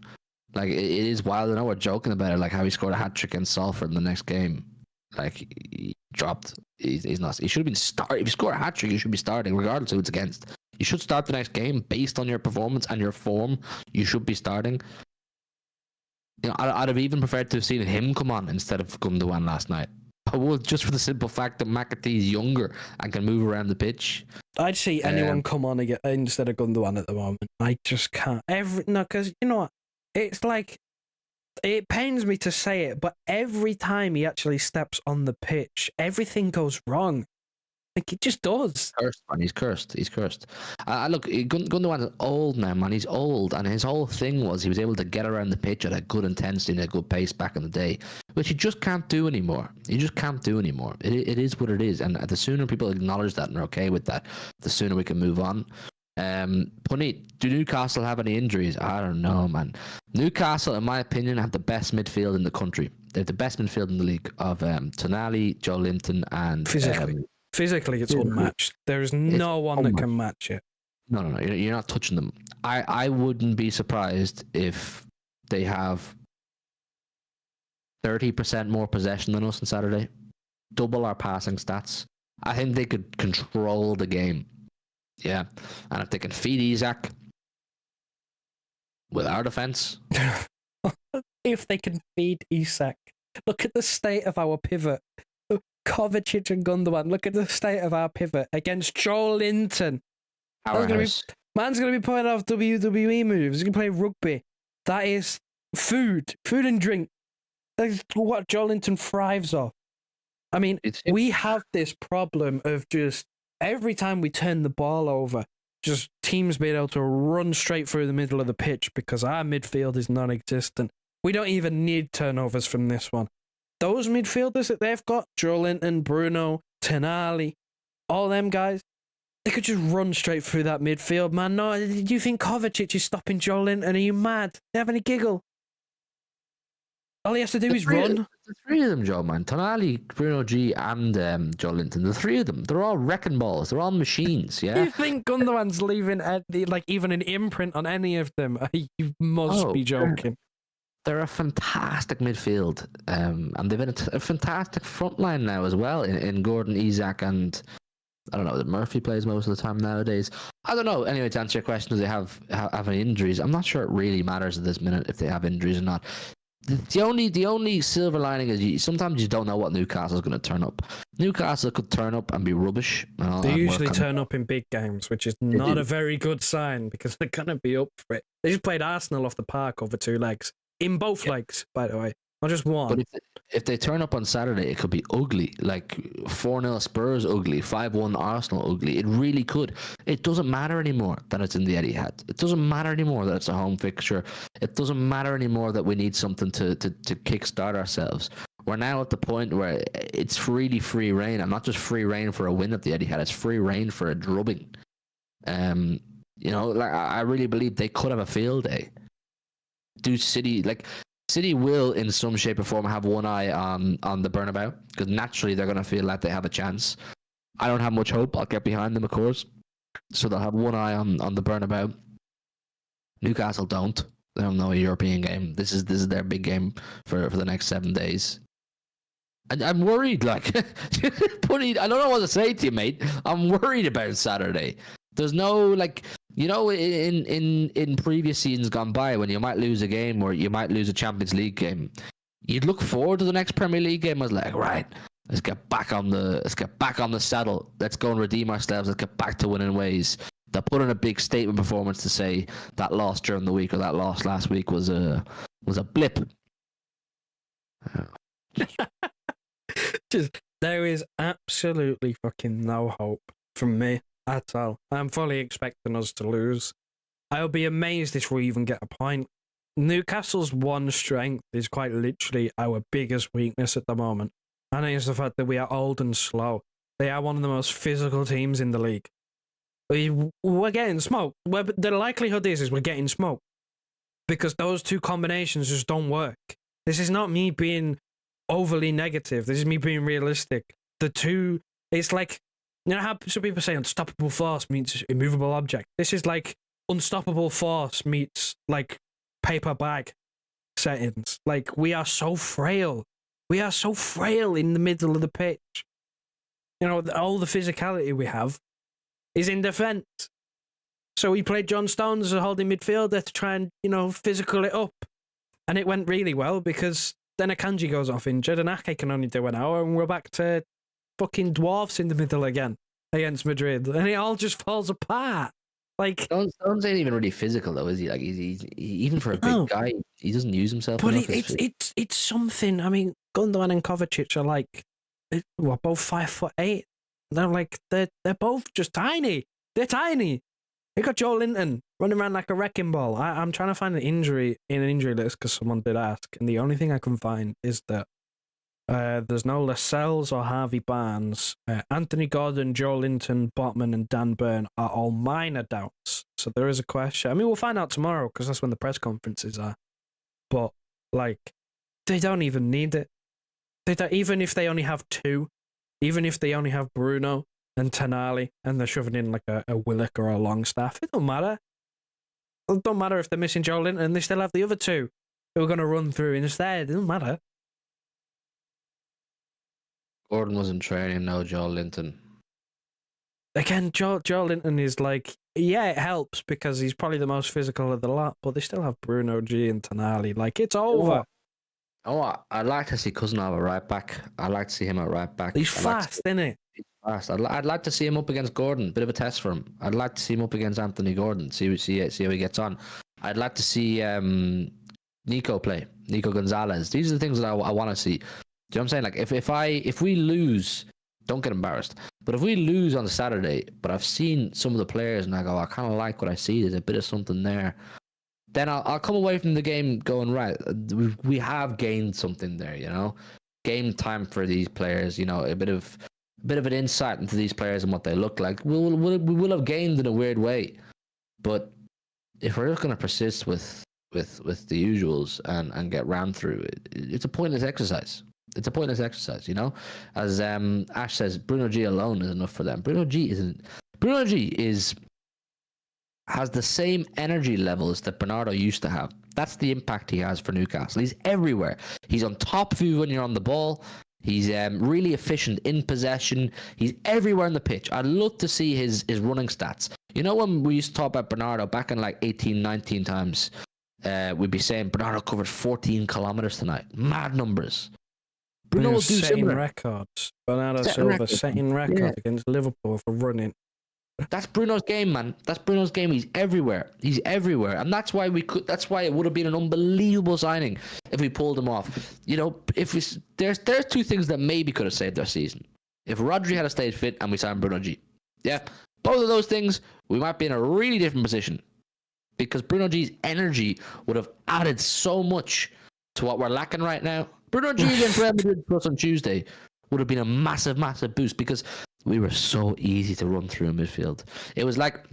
Like, it is wild. I know we're joking about it, like how he scored a hat-trick against Salford in the next game. Like, he dropped. He's not. He should have been starting. If you score a hat-trick, you should be starting, regardless of who it's against. You should start the next game based on your performance and your form. You should be starting. You know, I'd have even preferred to have seen him come on instead of Gundogan last night. I would, just for the simple fact that McAtee's younger and can move around the pitch. I'd see anyone come on again instead of Gundogan at the moment. I just can't. Because you know what? It's like, it pains me to say it, but every time he actually steps on the pitch, everything goes wrong. Like, it just does. Cursed, man. He's cursed. He's cursed. Look, Gundogan's old now, man. He's old, and his whole thing was he was able to get around the pitch at a good intensity and a good pace back in the day, which he just can't do anymore. He just can't do anymore. It is what it is, and the sooner people acknowledge that and are okay with that, the sooner we can move on. Puneet, do Newcastle have any injuries? I don't know, man. Newcastle, in my opinion, have the best midfield in the country. They have the best midfield in the league of Tonali, Joe Linton, and Physically, it's unmatched. There's no one that can match it. No. You're not touching them. I wouldn't be surprised if they have 30% more possession than us on Saturday. Double our passing stats. I think they could control the game. Yeah. And if they can feed Isak with our defence. If they can feed Isak. Look at the state of our pivot. Kovacic and Gundogan. Look at the state of our pivot against Joe Linton. Man's going to be pulling off WWE moves. He's going to play rugby. That is food and drink. That's what Joe Linton thrives off. I mean, we have this problem of just every time we turn the ball over, just teams being able to run straight through the middle of the pitch because our midfield is non-existent. We don't even need turnovers from this one. Those midfielders that they've got, Joe Linton, Bruno, Tonali, all them guys, they could just run straight through that midfield, man. No, do you think Kovacic is stopping Joe Linton? Are you mad? They have any giggle? All he has to do is run. The 3 of them, Joe, man. Tonali, Bruno G, and Joe Linton. The 3 of them, they're all wrecking balls. They're all machines, yeah? You think Gundogan's leaving even an imprint on any of them? You must be joking. They're a fantastic midfield, and they've been a fantastic front line now as well in Gordon, Isak, and I don't know, Murphy plays most of the time nowadays. I don't know. Anyway, to answer your question, do they have any injuries? I'm not sure it really matters at this minute if they have injuries or not. The only silver lining is sometimes you don't know what Newcastle's going to turn up. Newcastle could turn up and be rubbish. They usually turn up in big games, which is not a very good sign because they're going to be up for it. They just played Arsenal off the park over 2 legs. In both legs, by the way. Not just one. But if they turn up on Saturday, it could be ugly. Like 4-0 Spurs ugly, 5-1 Arsenal ugly. It really could. It doesn't matter anymore that it's in the Etihad. It doesn't matter anymore that it's a home fixture. It doesn't matter anymore that we need something to kickstart ourselves. We're now at the point where it's really free reign, and not just free reign for a win at the Etihad. It's free reign for a drubbing. You know, like I really believe they could have a field day. Do City will, in some shape or form, have one eye on the Bernabeu, because naturally they're going to feel like they have a chance. I don't have much hope. I'll get behind them, of course. So they'll have one eye on the Bernabeu. Newcastle don't. They don't know a European game. This is their big game for the next 7 days. And I'm worried, like, I don't know what to say to you, mate. I'm worried about Saturday. There's no, like, you know, in previous seasons gone by, when you might lose a game or you might lose a Champions League game, you'd look forward to the next Premier League game. I was like, right, let's get back on the saddle. Let's go and redeem ourselves. Let's get back to winning ways. They put in a big statement performance to say that loss during the week or that loss last week was a blip. There is absolutely fucking no hope from me at all. I'm fully expecting us to lose. I'll be amazed if we even get a point. Newcastle's one strength is quite literally our biggest weakness at the moment, and it is the fact that we are old and slow. They are one of the most physical teams in the league. We're getting smoked. The likelihood is we're getting smoked because those two combinations just don't work. This is not me being overly negative. This is me being realistic. The two, it's like, you know how some people say unstoppable force meets immovable object? This is like unstoppable force meets like paper bag settings. Like, we are so frail. We are so frail in the middle of the pitch. You know, all the physicality we have is in defence. So we played John Stones as a holding midfielder to try and, you know, physical it up. And it went really well because then Akanji goes off injured and Ake can only do an hour and we're back to fucking dwarfs in the middle again against Madrid. And it all just falls apart. Like, Stones ain't even really physical though, is he? Like, he's even for a big guy, he doesn't use himself. But enough. it's something. I mean, Gundogan and Kovacic are like, we're both 5'8". They're like, they're both just tiny. They're tiny. We got Joe Linton running around like a wrecking ball. I'm trying to find an injury in an injury list because someone did ask, and the only thing I can find is that there's no Lascelles or Harvey Barnes. Anthony Gordon, Joe Linton, Botman, and Dan Burn are all minor doubts. So there is a question. I mean, we'll find out tomorrow because that's when the press conferences are. But, like, they don't even need it. They don't, even if they only have two, even if they only have Bruno and Tonali and they're shoving in like a Willock or a Longstaff, it don't matter. It don't matter if they're missing Joe Linton and they still have the other two who are going to run through instead. It doesn't matter. Gordon wasn't training, no Joe Linton. Again, Joe Linton is like, yeah, it helps because he's probably the most physical of the lot, but they still have Bruno G and Tonali. Like, it's over. Oh, I'd like to see Cousinov at right back. I'd like to see him at right back. He's fast, isn't he? He's fast. I'd like to see him up against Gordon. Bit of a test for him. I'd like to see him up against Anthony Gordon. See how he gets on. I'd like to see Nico play. Nico Gonzalez. These are the things that I want to see. Do you know what I'm saying? Like, if we lose, don't get embarrassed. But if we lose on Saturday, but I've seen some of the players and I go, I kind of like what I see. There's a bit of something there. Then I'll come away from the game going, right, we have gained something there, you know? Game time for these players, you know, a bit of an insight into these players and what they look like. We will have gained in a weird way. But if we're just going to persist with the usuals and get round through it, it's a pointless exercise. It's a pointless exercise, you know? As Ash says, Bruno G alone is enough for them. Bruno G has the same energy levels that Bernardo used to have. That's the impact he has for Newcastle. He's everywhere. He's on top of you when you're on the ball. He's really efficient in possession. He's everywhere on the pitch. I'd love to see his running stats. You know, when we used to talk about Bernardo back in like 18, 19 times, we'd be saying Bernardo covered 14 kilometers tonight. Mad numbers. Bruno will do similar. Records. Bernardo Silva setting records against Liverpool for running. That's Bruno's game, man. That's Bruno's game. He's everywhere. He's everywhere, and that's why That's why it would have been an unbelievable signing if we pulled him off. You know, there's two things that maybe could have saved our season. If Rodri had stayed fit and we signed Bruno G, yeah, both of those things we might be in a really different position because Bruno G's energy would have added so much to what we're lacking right now. Bruno G against Real Madrid plus on Tuesday would have been a massive, massive boost because we were so easy to run through in midfield. It was like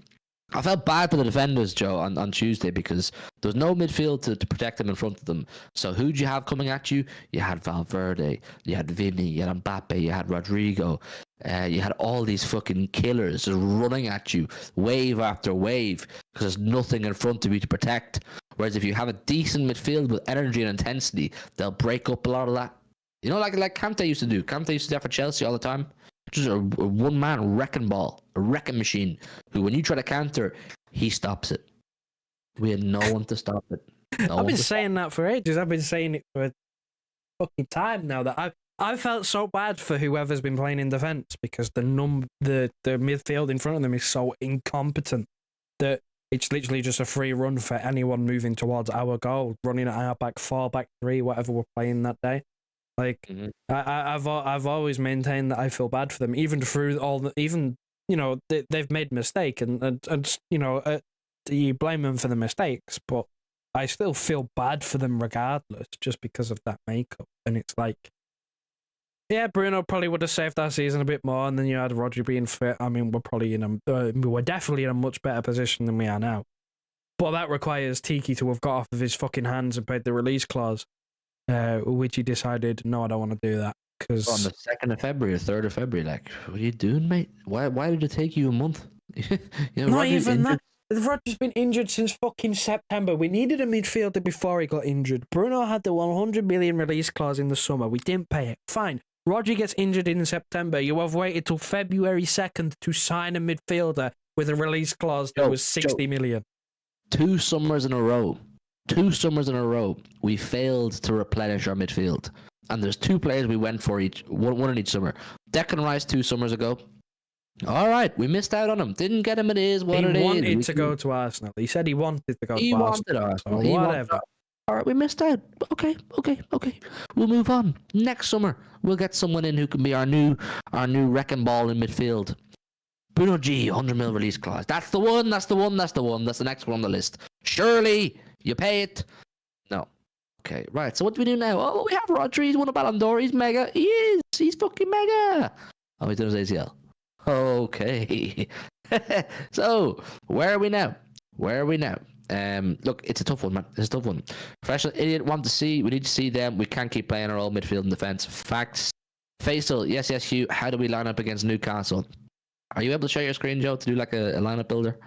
I felt bad for the defenders, Joe, on Tuesday because there was no midfield to protect them in front of them. So who'd you have coming at you? You had Valverde, you had Vinny, you had Mbappe, you had Rodrigo. You had all these fucking killers just running at you, wave after wave, because there's nothing in front of you to protect. Whereas if you have a decent midfield with energy and intensity, they'll break up a lot of that. You know, like Kante used to do. Kante used to do that for Chelsea all the time. Just a one-man wrecking ball, a wrecking machine, who when you try to counter, he stops it. We had no one to stop it. I've been saying that for ages. I've been saying it for a fucking time now that I felt so bad for whoever's been playing in defence because the midfield in front of them is so incompetent that it's literally just a free run for anyone moving towards our goal, running at our back four, back three, whatever we're playing that day. Like I've always maintained that I feel bad for them, even through all the they've made mistake and you blame them for the mistakes, but I still feel bad for them regardless, just because of that makeup. And it's like, yeah, Bruno probably would have saved our season a bit more, and then you had Rodri being fit. I mean, we're definitely in a much better position than we are now. But that requires Tiki to have got off of his fucking hands and paid the release clause. Which he decided, no, I don't want to do that. Because on the 2nd of February or 3rd of February, like, what are you doing, mate? Why did it take you a month? Not even that. Rodri's been injured since fucking September. We needed a midfielder before he got injured. Bruno had the 100 million release clause in the summer. We didn't pay it. Fine. Rodri gets injured in September. You have waited till February 2nd to sign a midfielder with a release clause that was 60 million. 2 summers in a row. 2 summers in a row, we failed to replenish our midfield. And there's 2 players we went for one in each summer. Declan Rice 2 summers ago. All right, we missed out on him. Didn't get him. It is what it is. He wanted to go to Arsenal. He said he wanted to go to Arsenal. He wanted Arsenal. Whatever. All right, we missed out. Okay. We'll move on. Next summer, we'll get someone in who can be our new wrecking ball in midfield. Bruno G, 100 mil release clause. That's the one. That's the next one on the list. Surely you pay it. No. Okay, right. So what do we do now? Oh, we have Rodri. He's won a Ballon d'Or. He's mega. He is. He's fucking mega. Oh, he's doing his ACL. Okay. So where are we now? Look, it's a tough one, man. It's a tough one. Professional idiot want to see. We need to see them. We can't keep playing our old midfield and defense. Facts. Faisal, yes, Hugh. How do we line up against Newcastle? Are you able to share your screen, Joe, to do like a lineup builder?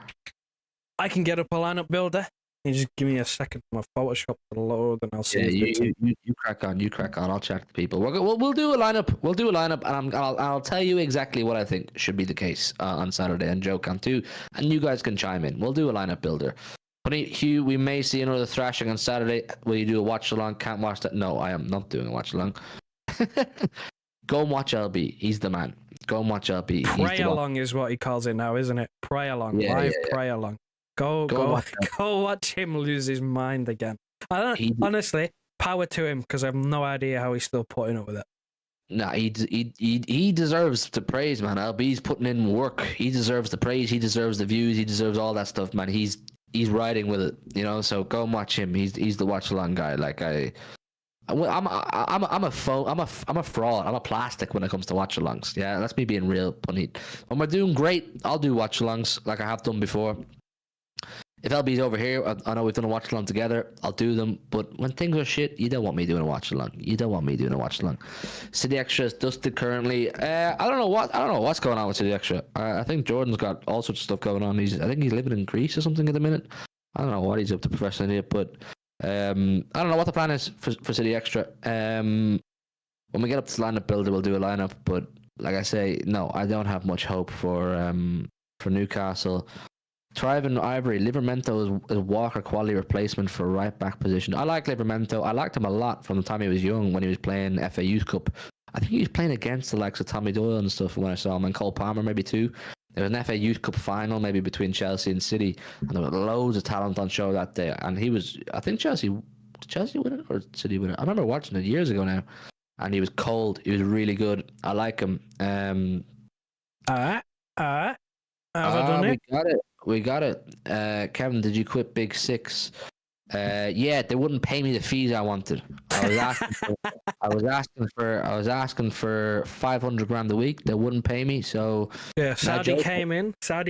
I can get up a lineup builder. You just give me a second for my Photoshop to load, and I'll see. Yeah, you crack on. I'll check the people. We'll do a lineup. And I'll tell you exactly what I think should be the case on Saturday, and Joe can too, and you guys can chime in. We'll do a lineup builder. Honey, Hugh, we may see another thrashing on Saturday. Will you do a watch along? Can't watch that. No, I am not doing a watch along. Go and watch LB. He's the man. Go and watch LB. Pray along is what he calls it now, isn't it? Pray along. Live pray along. Go watch him lose his mind again. Honestly, power to him, because I have no idea how he's still putting up with it. Nah, he deserves the praise, man. LB's putting in work. He deserves the praise. He deserves the views. He deserves all that stuff, man. He's riding with it, you know. So go and watch him. He's the watch along guy. Like I'm a fraud. I'm a plastic when it comes to watch alongs. Yeah, that's me being real punny. When we're doing great, I'll do watch alongs like I have done before. If LB's over here, I know we've done a watch along together, I'll do them. But when things are shit, you don't want me doing a watch along. City Extra is dusted currently. I don't know what's going on with City Extra. I think Jordan's got all sorts of stuff going on. I think he's living in Greece or something at the minute. I don't know what he's up to professionally, but I don't know what the plan is for City Extra. When we get up to the lineup builder, we'll do a lineup. But like I say, no, I don't have much hope for Newcastle. Triven Ivory, Livramento is a Walker quality replacement for right back position. I like Livramento. I liked him a lot from the time he was young when he was playing FA Youth Cup. I think he was playing against the likes of Tommy Doyle and stuff when I saw him, and Cole Palmer maybe too. There was an FA Youth Cup final maybe between Chelsea and City, and there was loads of talent on show that day. And he was, I think Chelsea win it or City win it? I remember watching it years ago now, and he was cold. He was really good. I like him. Have I done it? We got it. Kevin, did you quit Big Six? Yeah, they wouldn't pay me the fees I wanted. I was asking for 500 grand a week. They wouldn't pay me, so Yeah, now Saudi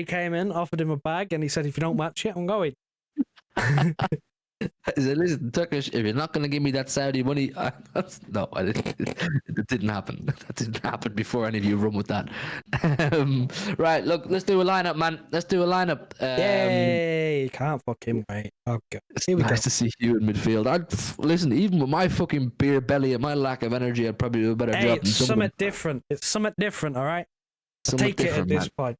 came in, offered him a bag, and he said, "If you don't match it, I'm going." I said, listen, Turkish, if you're not going to give me that Saudi money, no, it didn't happen. That didn't happen before any of you run with that. Right, look, let's do a lineup, man. Let's do a lineup. Yay! Can't fucking wait. Okay, It's here we nice go. to see you in midfield. Listen, even with my fucking beer belly and my lack of energy, I'd probably do a better Hey, job. it's something different. It's something different. All right, take it at this point.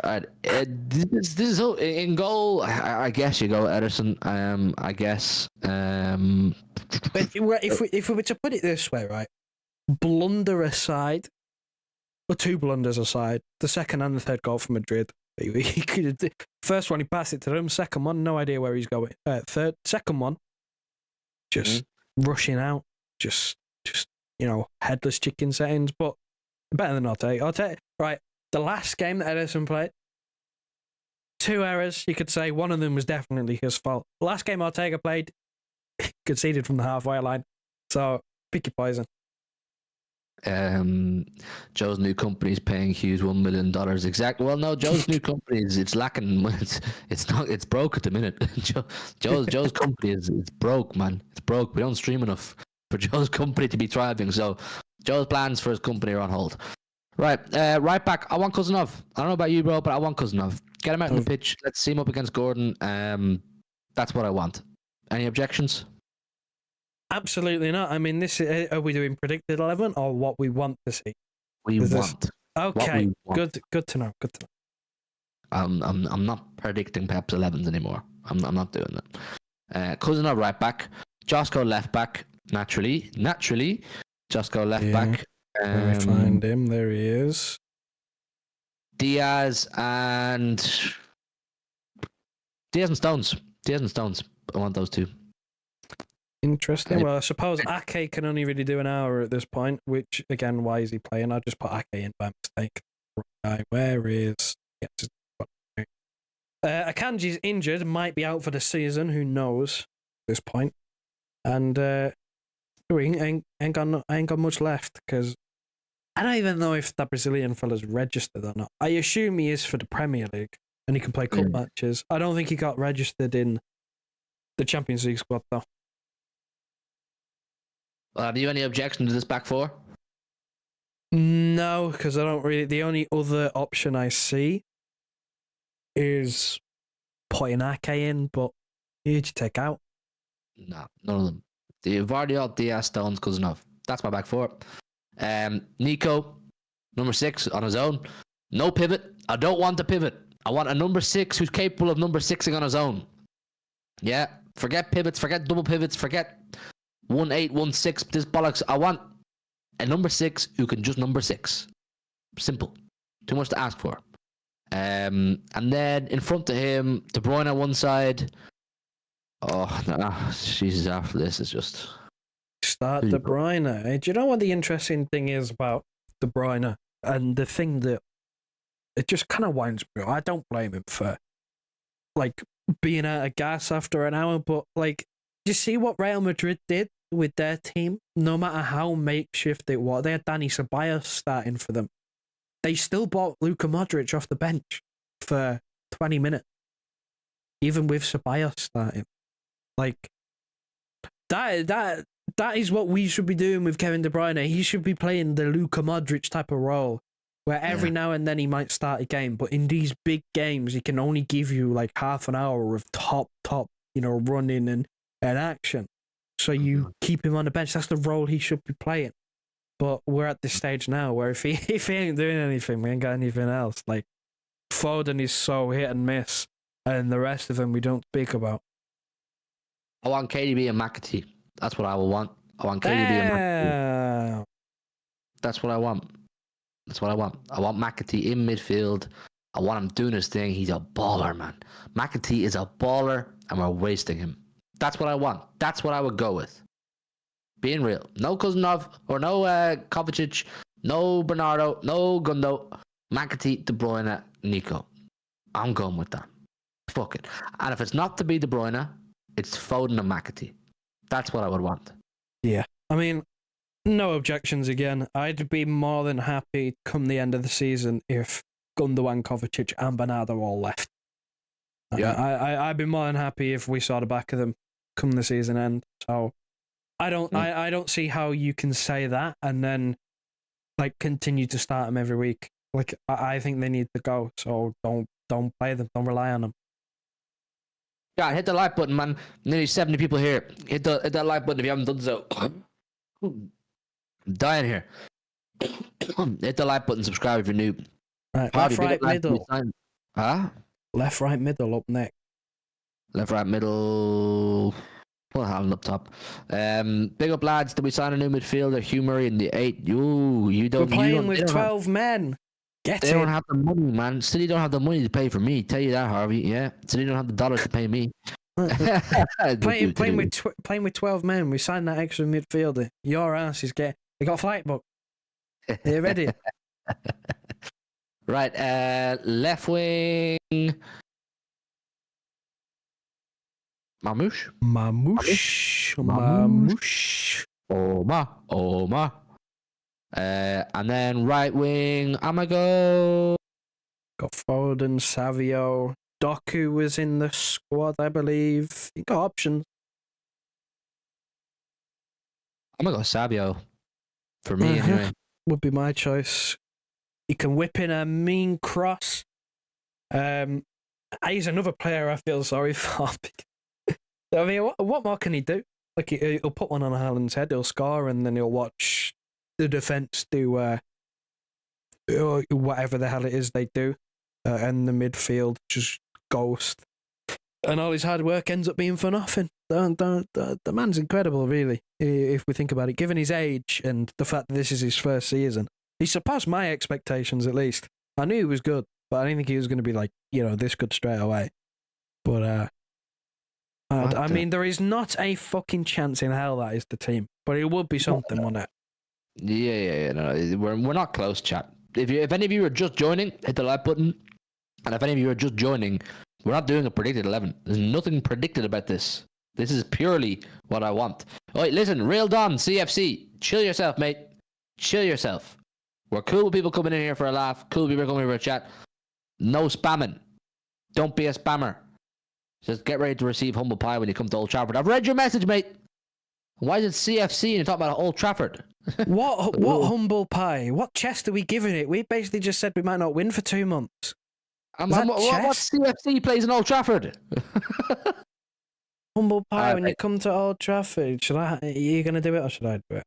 Right. This is in goal. I guess you go Ederson. I guess. But if we were to put it this way, right? Blunder aside, or two blunders aside, the second and the third goal for Madrid. First one, he passed it to them. Second one, no idea where he's going. Second one, just rushing out, just headless chicken settings. But better than I'll take. Right, the last game that Ederson played, 2 errors. You could say one of them was definitely his fault. The last game Ortega played, conceded from the halfway line. So pick your poison. Joe's new company is paying Hughes $1 million. Exactly. Well, no, Joe's new company it's lacking. It's broke at the minute. Joe's company is broke, man. It's broke. We don't stream enough for Joe's company to be thriving. So Joe's plans for his company are on hold. Right, right back. I want Cousinov. I don't know about you, bro, but I want Cousinov. Get him out on the pitch. Let's see him up against Gordon. That's what I want. Any objections? Absolutely not. I mean, this are we doing predicted 11 or what we want to see? Okay, good to know. Good to know. I'm not predicting Pep's 11s anymore. I'm not doing that. Cousinov right back. Josko left back. Naturally. Josko left back. Let me find him. There he is. Diaz and Stones. I want those two. Interesting. Well, I suppose Ake can only really do an hour at this point, which, again, why is he playing? I just put Ake in by mistake. Where is... Akanji's injured, might be out for the season, who knows at this point. And ain't got much left, because I don't even know if that Brazilian fella's registered or not. I assume he is for the Premier League, and he can play cup matches. I don't think he got registered in the Champions League squad, though. Have you any objection to this back four? No, because I don't really. The only other option I see is putting Ake in, but who'd you take out? No, none of them. The Vardiol, Diaz, Stones, Cousinov. That's my back four. Nico, number 6 on his own. No pivot. I don't want a pivot. I want a number 6 who's capable of number 6ing on his own. Yeah, forget pivots, forget double pivots, forget 1-8, 1-6. This bollocks. I want a number 6 who can just number 6. Simple. Too much to ask for. And then in front of him, De Bruyne on one side. Oh, no, Jesus, after this is just... Start De Bruyne. Do you know what the interesting thing is about De Bruyne? And the thing that it just kind of winds me up. I don't blame him for being out of gas after an hour, but do you see what Real Madrid did with their team? No matter how makeshift it was, they had Dani Ceballos starting for them. They still bought Luka Modric off the bench for 20 minutes, even with Ceballos starting. That is what we should be doing with Kevin De Bruyne. He should be playing the Luka Modric type of role, where every now and then he might start a game, but in these big games, he can only give you half an hour of top, running and action. So you keep him on the bench. That's the role he should be playing. But we're at this stage now where if he ain't doing anything, we ain't got anything else. Foden is so hit and miss, and the rest of them we don't speak about. I want KDB and McAtee. That's what I will want. I want KDB and McAtee. That's what I want. I want McAtee in midfield. I want him doing his thing. He's a baller, man. McAtee is a baller, and we're wasting him. That's what I want. That's what I would go with. Being real. No Cousinov or no Kovacic, no Bernardo, no Gundo. McAtee, De Bruyne, Nico. I'm going with that. Fuck it. And if it's not to be De Bruyne, It's Foden and McAtee. That's what I would want. Yeah. I mean, no objections again. I'd be more than happy come the end of the season if Gundogan, Kovacic, and Bernardo all left. Yeah. I'd be more than happy if we saw the back of them come the season end. So I don't see how you can say that and then like continue to start them every week. Like I think they need to go. So don't play them. Don't rely on them. Yeah, hit the like button, man. Nearly 70 people here. Hit that like button if you haven't done so. I'm dying here. Hit the like button, subscribe if you're new. Right, Harvey, left, right, middle. Huh? Left, right, middle up next. Left, right, middle. Put Haaland up top. Big up, lads. Did we sign a new midfielder? Hugh Murray in the 8. You don't. We're playing with 12 men. They don't have the money, man. City don't have the money to pay for me. Tell you that, Harvey. Yeah, City don't have the dollars to pay me. playing with 12 men. We signed that extra midfielder. Your ass is getting. You got a flight book. Are you ready? Right. Left wing. Mamouche. Oma. And then right wing, Amago. Got Foden, Savio. Doku was in the squad, I believe. You got options. I'm gonna go Savio. For me, anyway. Would be my choice. He can whip in a mean cross. He's another player I feel sorry for. I mean, what more can he do? Like he'll put one on Haaland's head, he'll score, and then he'll watch the defense do whatever the hell it is they do, and the midfield just ghost, and all his hard work ends up being for nothing. The man's incredible, really. If we think about it, given his age and the fact that this is his first season, he surpassed my expectations at least. I knew he was good, but I didn't think he was going to be like this good straight away. But I mean, there is not a fucking chance in hell that is the team, but it would be something, wouldn't it? Yeah. No, we're not close, chat. If any of you are just joining, hit the like button. And if any of you are just joining, we're not doing a predicted 11. There's nothing predicted about this. This is purely what I want. Oh, wait, listen, Real Don, CFC, chill yourself, mate. Chill yourself. We're cool with people coming in here for a laugh. Cool people coming in for a chat. No spamming. Don't be a spammer. Just get ready to receive humble pie when you come to Old Trafford. I've read your message, mate. Why is it CFC and you're talking about Old Trafford? What humble pie? What chest are we giving it? We basically just said we might not win for 2 months. What CFC plays in Old Trafford? Humble pie when you come to Old Trafford. Are you going to do it or should I do it?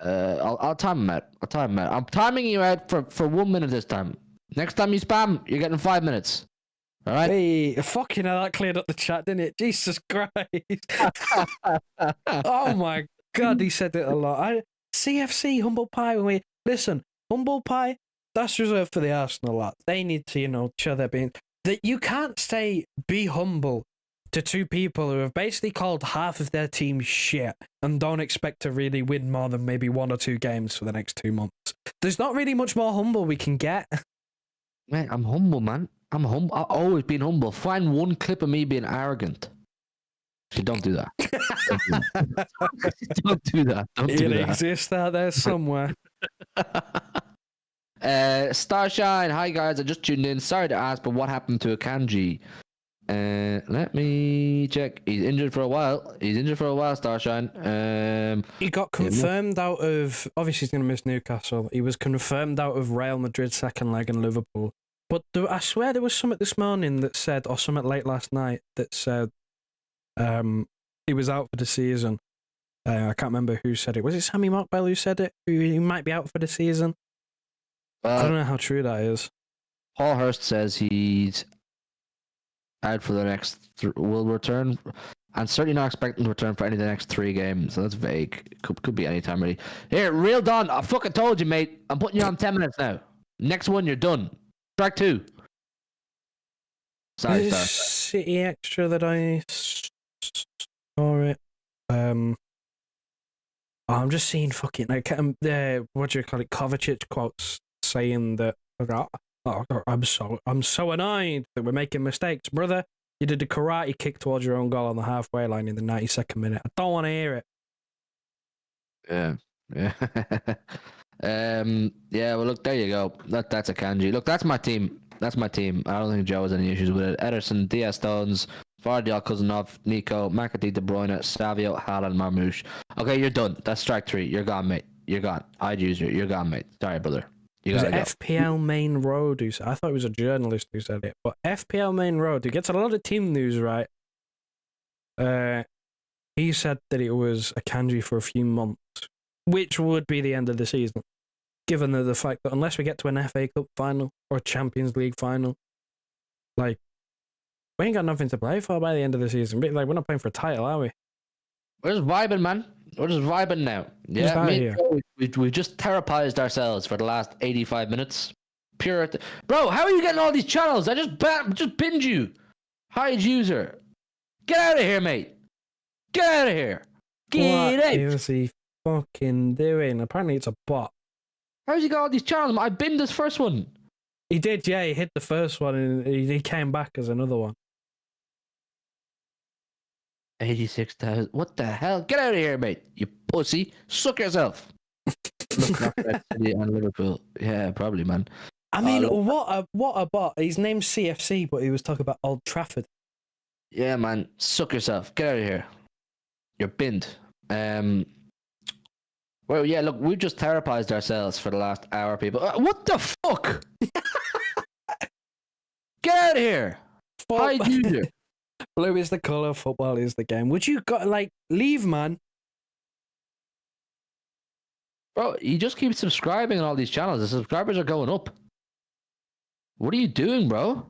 I'll time him out. I'm timing you out for 1 minute this time. Next time you spam, you're getting 5 minutes. All right. Hey, fucking hell, that cleared up the chat, didn't it? Jesus Christ. Oh my God, he said it a lot. CFC, humble pie. Listen, humble pie, that's reserved for the Arsenal lot. They need to, show their being. That you can't say be humble to two people who have basically called half of their team shit and don't expect to really win more than maybe 1 or 2 games for the next 2 months. There's not really much more humble we can get. Man, I'm humble, man. I'm humble. I've always been humble. Find one clip of me being arrogant. So don't do that. Don't do that. It exists out there somewhere. Starshine, hi guys. I just tuned in. Sorry to ask, but what happened to Akanji? Let me check. He's injured for a while. Starshine. He got confirmed out of. Obviously, he's going to miss Newcastle. He was confirmed out of Real Madrid's second leg in Liverpool. But I swear there was something this morning that said, or something late last night that said, he was out for the season. I can't remember who said it. Was it Sammy Mockbell who said it? He might be out for the season. I don't know how true that is. Paul Hurst says he's out for the next. Will return, and certainly not expecting to return for any of the next 3 games. So that's vague. Could be any time really. Here, Real Don. I fucking told you, mate. I'm putting you on 10 minutes now. Next one, you're done. Track 2. Sorry, City extra that I saw it. I'm just seeing fucking what do you call it? Kovacic quotes saying that I'm so annoyed that we're making mistakes, brother. You did a karate kick towards your own goal on the halfway line in the 92nd minute. I don't want to hear it. Yeah. Yeah, well, look, there you go. That's Akanji. Look, that's my team. That's my team. I don't think Joe has any issues with it. Ederson, Diaz Stones, Vardy, Cousinov, Nico, McAtee, De Bruyne, Savio, Haaland, Marmouche. Okay, you're done. That's strike 3. You're gone, mate. You're gone. I'd use you. You're gone, mate. Sorry, brother. You Was gotta it go. FPL Main Road who said? I thought it was a journalist who said it, but FPL Main Road, who gets a lot of team news, right? He said that it was Akanji for a few months, which would be the end of the season, given the fact that unless we get to an FA Cup final or a Champions League final, like, we ain't got nothing to play for by the end of the season. Like, we're not playing for a title, are we? We're just vibing, man. We're just vibing now. Yeah, out here. we've just therapized ourselves for the last 85 minutes. Bro, how are you getting all these channels? I just binge you. Hide user. Get out of here, mate. Get out of here. Get What out. is he fucking doing? Apparently it's a bot. How's he got all these channels? I binned this first one. He did, yeah. He hit the first one and he came back as another one. 86,000. What the hell? Get out of here, mate. You pussy. Suck yourself. Look at that City and Liverpool. Yeah, probably, man. I mean, what a bot. His name's CFC, but he was talking about Old Trafford. Yeah, man. Suck yourself. Get out of here. You're binned. Well, yeah, look, we've just therapized ourselves for the last hour, people. What the fuck? Get out of here. Hide user. Blue is the colour, football is the game. Would you leave, man? Bro, you just keep subscribing on all these channels. The subscribers are going up. What are you doing, bro?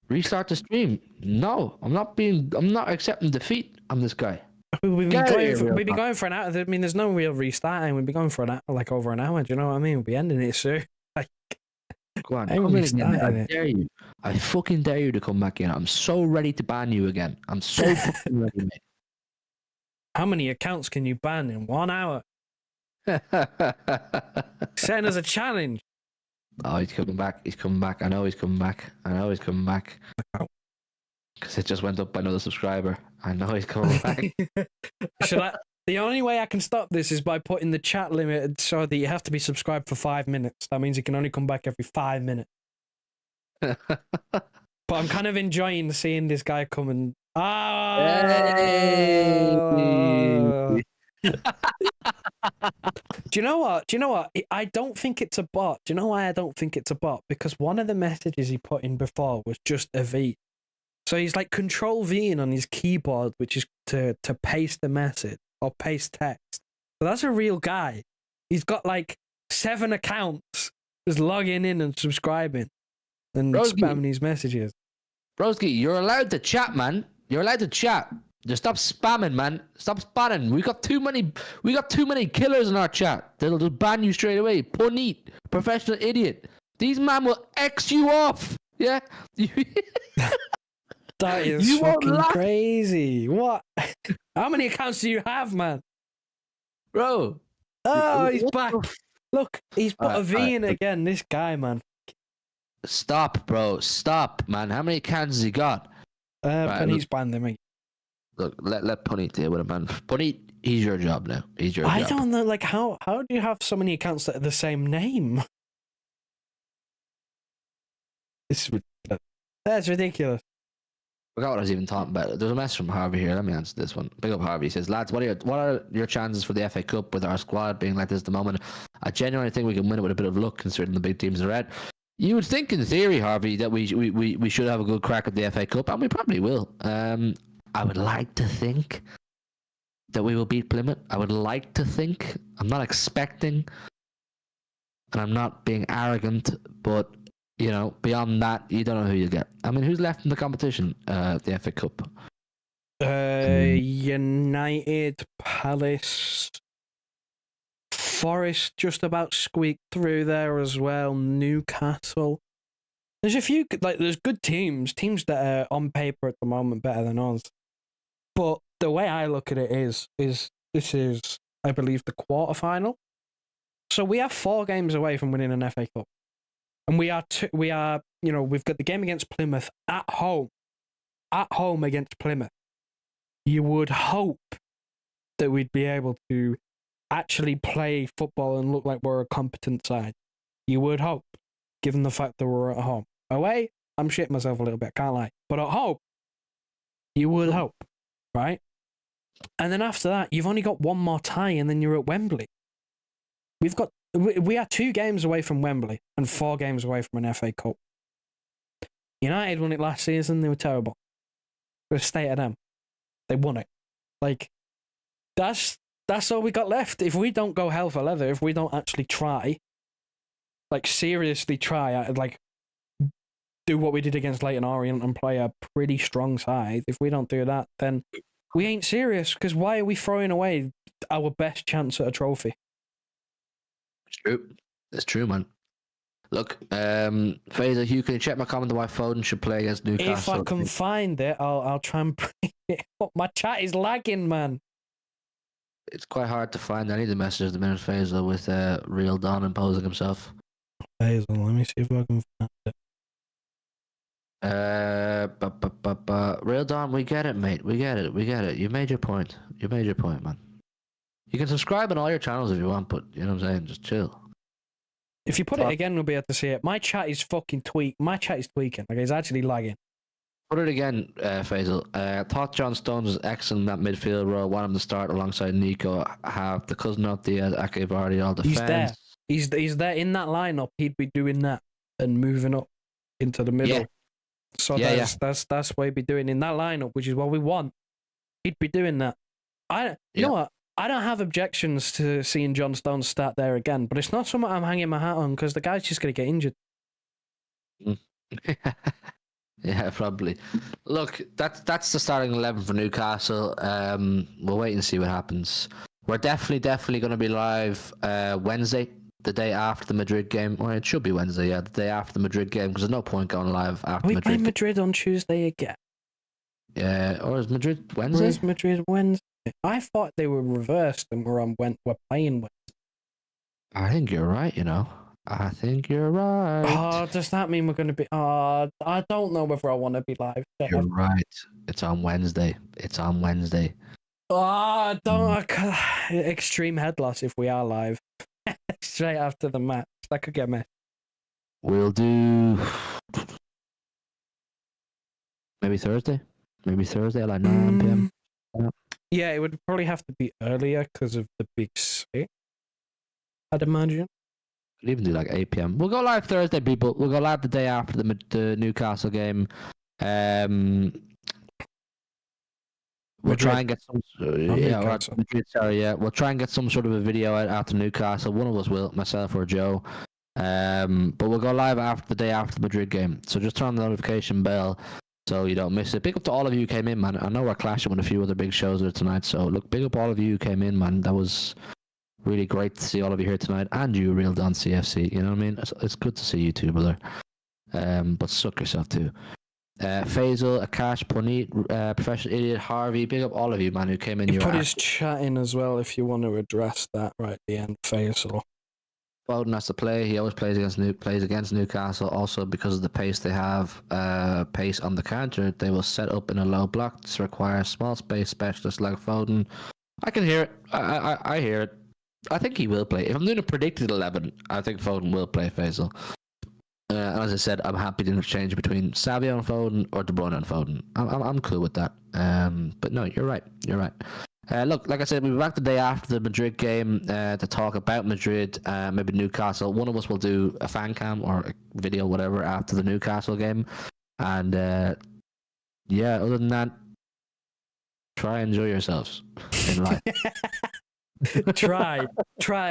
Restart the stream. No, I'm not accepting defeat on this guy. We've been going for an hour. I mean, there's no real restarting. We've been going for an hour, like over an hour. Do you know what I mean? We'll be ending it soon. Like, go on, I'm come in again. I restarting it. dare you. I fucking dare you to come back in. I'm so ready to ban you again. I'm so fucking ready, mate. How many accounts can you ban in 1 hour? Setting us a challenge. Oh, he's coming back. He's coming back. I know he's coming back. Because it just went up by another subscriber. I know he's coming back. The only way I can stop this is by putting the chat limit so that you have to be subscribed for 5 minutes. That means you can only come back every 5 minutes. But I'm kind of enjoying seeing this guy come and... Hey! Do you know what? I don't think it's a bot. Do you know why I don't think it's a bot? Because one of the messages he put in before was just a V. So he's like Control Ving on his keyboard, which is to paste the message or paste text. So that's a real guy. He's got like 7 accounts, just logging in and subscribing and spamming his messages. Broski, you're allowed to chat, man. You're allowed to chat. Just stop spamming, man. Stop spamming. We got too many killers in our chat. They'll just ban you straight away. Punit, professional idiot. These man will X you off. Yeah. That is fucking crazy. What? How many accounts do you have, man? Bro. Oh, he's back. Look, he's put a V in again. This guy, man. Stop, bro. Stop, man. How many accounts has he got? Penny's banned him. Look, let Punit deal with it, man. Punit, he's your job now. He's your job. I don't know, like, how do you have so many accounts that are the same name? That's ridiculous. I forgot what I was even talking about. There's a message from Harvey here. Let me answer this one. Big up Harvey. He says, lads, what are your chances for the FA Cup with our squad being like this at the moment? I genuinely think we can win it with a bit of luck considering the big teams are out. You would think in theory, Harvey, that we should have a good crack at the FA Cup, and we probably will. I would like to think that we will beat Plymouth. I would like to think. I'm not expecting, and I'm not being arrogant, but you know, beyond that, you don't know who you get. I mean, who's left in the competition? The FA Cup. United, Palace, Forest just about squeaked through there as well. Newcastle. There's a few there's good teams that are on paper at the moment better than us. But the way I look at it is this is, I believe, the quarterfinal. So we are 4 games away from winning an FA Cup. And we've got the game against Plymouth at home. at home against Plymouth, you would hope that we'd be able to actually play football and look like we're a competent side. You would hope, given the fact that we're at home. Away, I'm shitting myself a little bit, can't lie. But at home, you would hope, right? And then after that, you've only got one more tie, and then you're at Wembley. We are 2 games away from Wembley and 4 games away from an FA Cup. United won it last season. They were terrible. The state of them. They won it. Like, that's all we got left. If we don't go hell for leather, if we don't actually try, like seriously try, like do what we did against Leyton Orient and play a pretty strong side, if we don't do that, then we ain't serious. Because why are we throwing away our best chance at a trophy? It's true. It's true, man. Look, Fazer, Hugh, can you check my comment on why Foden should play against Newcastle? If I can find it, I'll try and bring it up. My chat is lagging, man. It's quite hard to find any of the messages at the minute, Fazer, with Real Don imposing himself. Hazel, let me see if I can find it. Real Don, we get it, mate. We get it. You made your point. Man. You can subscribe on all your channels if you want, but you know what I'm saying? Just chill. If you put it again, we'll be able to see it. My chat is fucking My chat is tweaking. Like, it's actually lagging. Put it again, Faisal. Thought John Stones was excellent in that midfield role. Want him to start alongside Nico. Have the cousin of the Ake Vardy all defense. He's there. He's there in that lineup. He'd be doing that and moving up into the middle. Yeah. So that's what he'd be doing in that lineup, which is what we want. He'd be doing that. You know what? I don't have objections to seeing John Stones start there again, but it's not something I'm hanging my hat on because the guy's just going to get injured. Yeah, probably. Look, that's the starting 11 for Newcastle. We'll wait and see what happens. We're definitely going to be live Wednesday, the day after the Madrid game. Well, it should be Wednesday, yeah, the day after the Madrid game, because there's no point going live after Madrid. We play Madrid on Tuesday again. Yeah, or is Madrid Wednesday? Or is Madrid Wednesday? I thought they were reversed and we're playing Wednesday. I think you're right, you know. I think you're right. Oh, does that mean we're going to be... I don't know whether I want to be live. You're right. It's on Wednesday. Oh, extreme head loss if we are live. Straight after the match. That could get messy. We'll do... Maybe Thursday at like 9 p.m. Yeah, it would probably have to be earlier because of the big city, I'd imagine. We'll even do like 8 p.m. We'll go live Thursday, people. We'll go live the day after the Newcastle game. We'll try and get some. We'll try and get some sort of a video out after Newcastle. One of us will, myself or Joe. But we'll go live after the day after the Madrid game. So just turn on the notification bell so you don't miss it. Big up to all of you who came in, man. I know we're clashing with a few other big shows there tonight. So look, big up all of you who came in, man. That was really great to see all of you here tonight, and you, Real Don CFC. You know what I mean? It's good to see you too, brother. But suck yourself too. Faisal, Akash, Puneet, Professional Idiot, Harvey, big up all of you, man, who came in. You put his chat in as well if you want to address that right at the end, Faisal. Foden has to play. He always plays against Newcastle. Also, because of the pace they have, pace on the counter, they will set up in a low block. This requires small space specialists like Foden. I can hear it. I hear it. I think he will play. If I'm doing a predicted 11, I think Foden will play, Faisal. And as I said, I'm happy to interchange between Savio and Foden or De Bruyne and Foden. I'm cool with that. But no, you're right. Look, like I said, we'll be back the day after the Madrid game to talk about Madrid, maybe Newcastle. One of us will do a fan cam or a video, whatever, after the Newcastle game. And yeah, other than that, try and enjoy yourselves in life. try.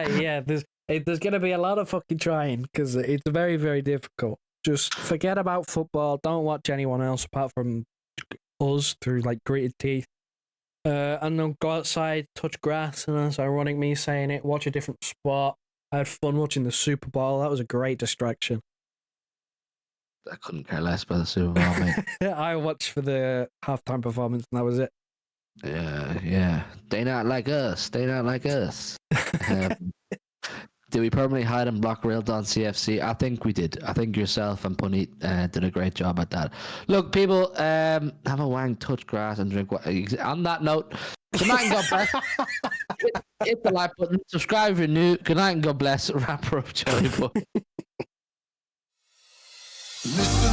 Yeah, there's gonna be a lot of fucking trying because it's very, very difficult. Just forget about football. Don't watch anyone else apart from us through like gritted teeth. And then go outside, touch grass, and that's ironic me saying it. Watch a different sport. I had fun watching the Super Bowl. That was a great distraction. I couldn't care less about the Super Bowl, mate. I watched for the halftime performance, and that was it. Yeah. They not like us. Did we permanently hide and block Real Don CFC? I think we did. I think yourself and Punny did a great job at that. Look, people, have a wank, touch grass, and drink water. On that note, good night and God bless. Hit the like button, subscribe if you're new. Good night and God bless. Wrap her up, Joey Boy. Listen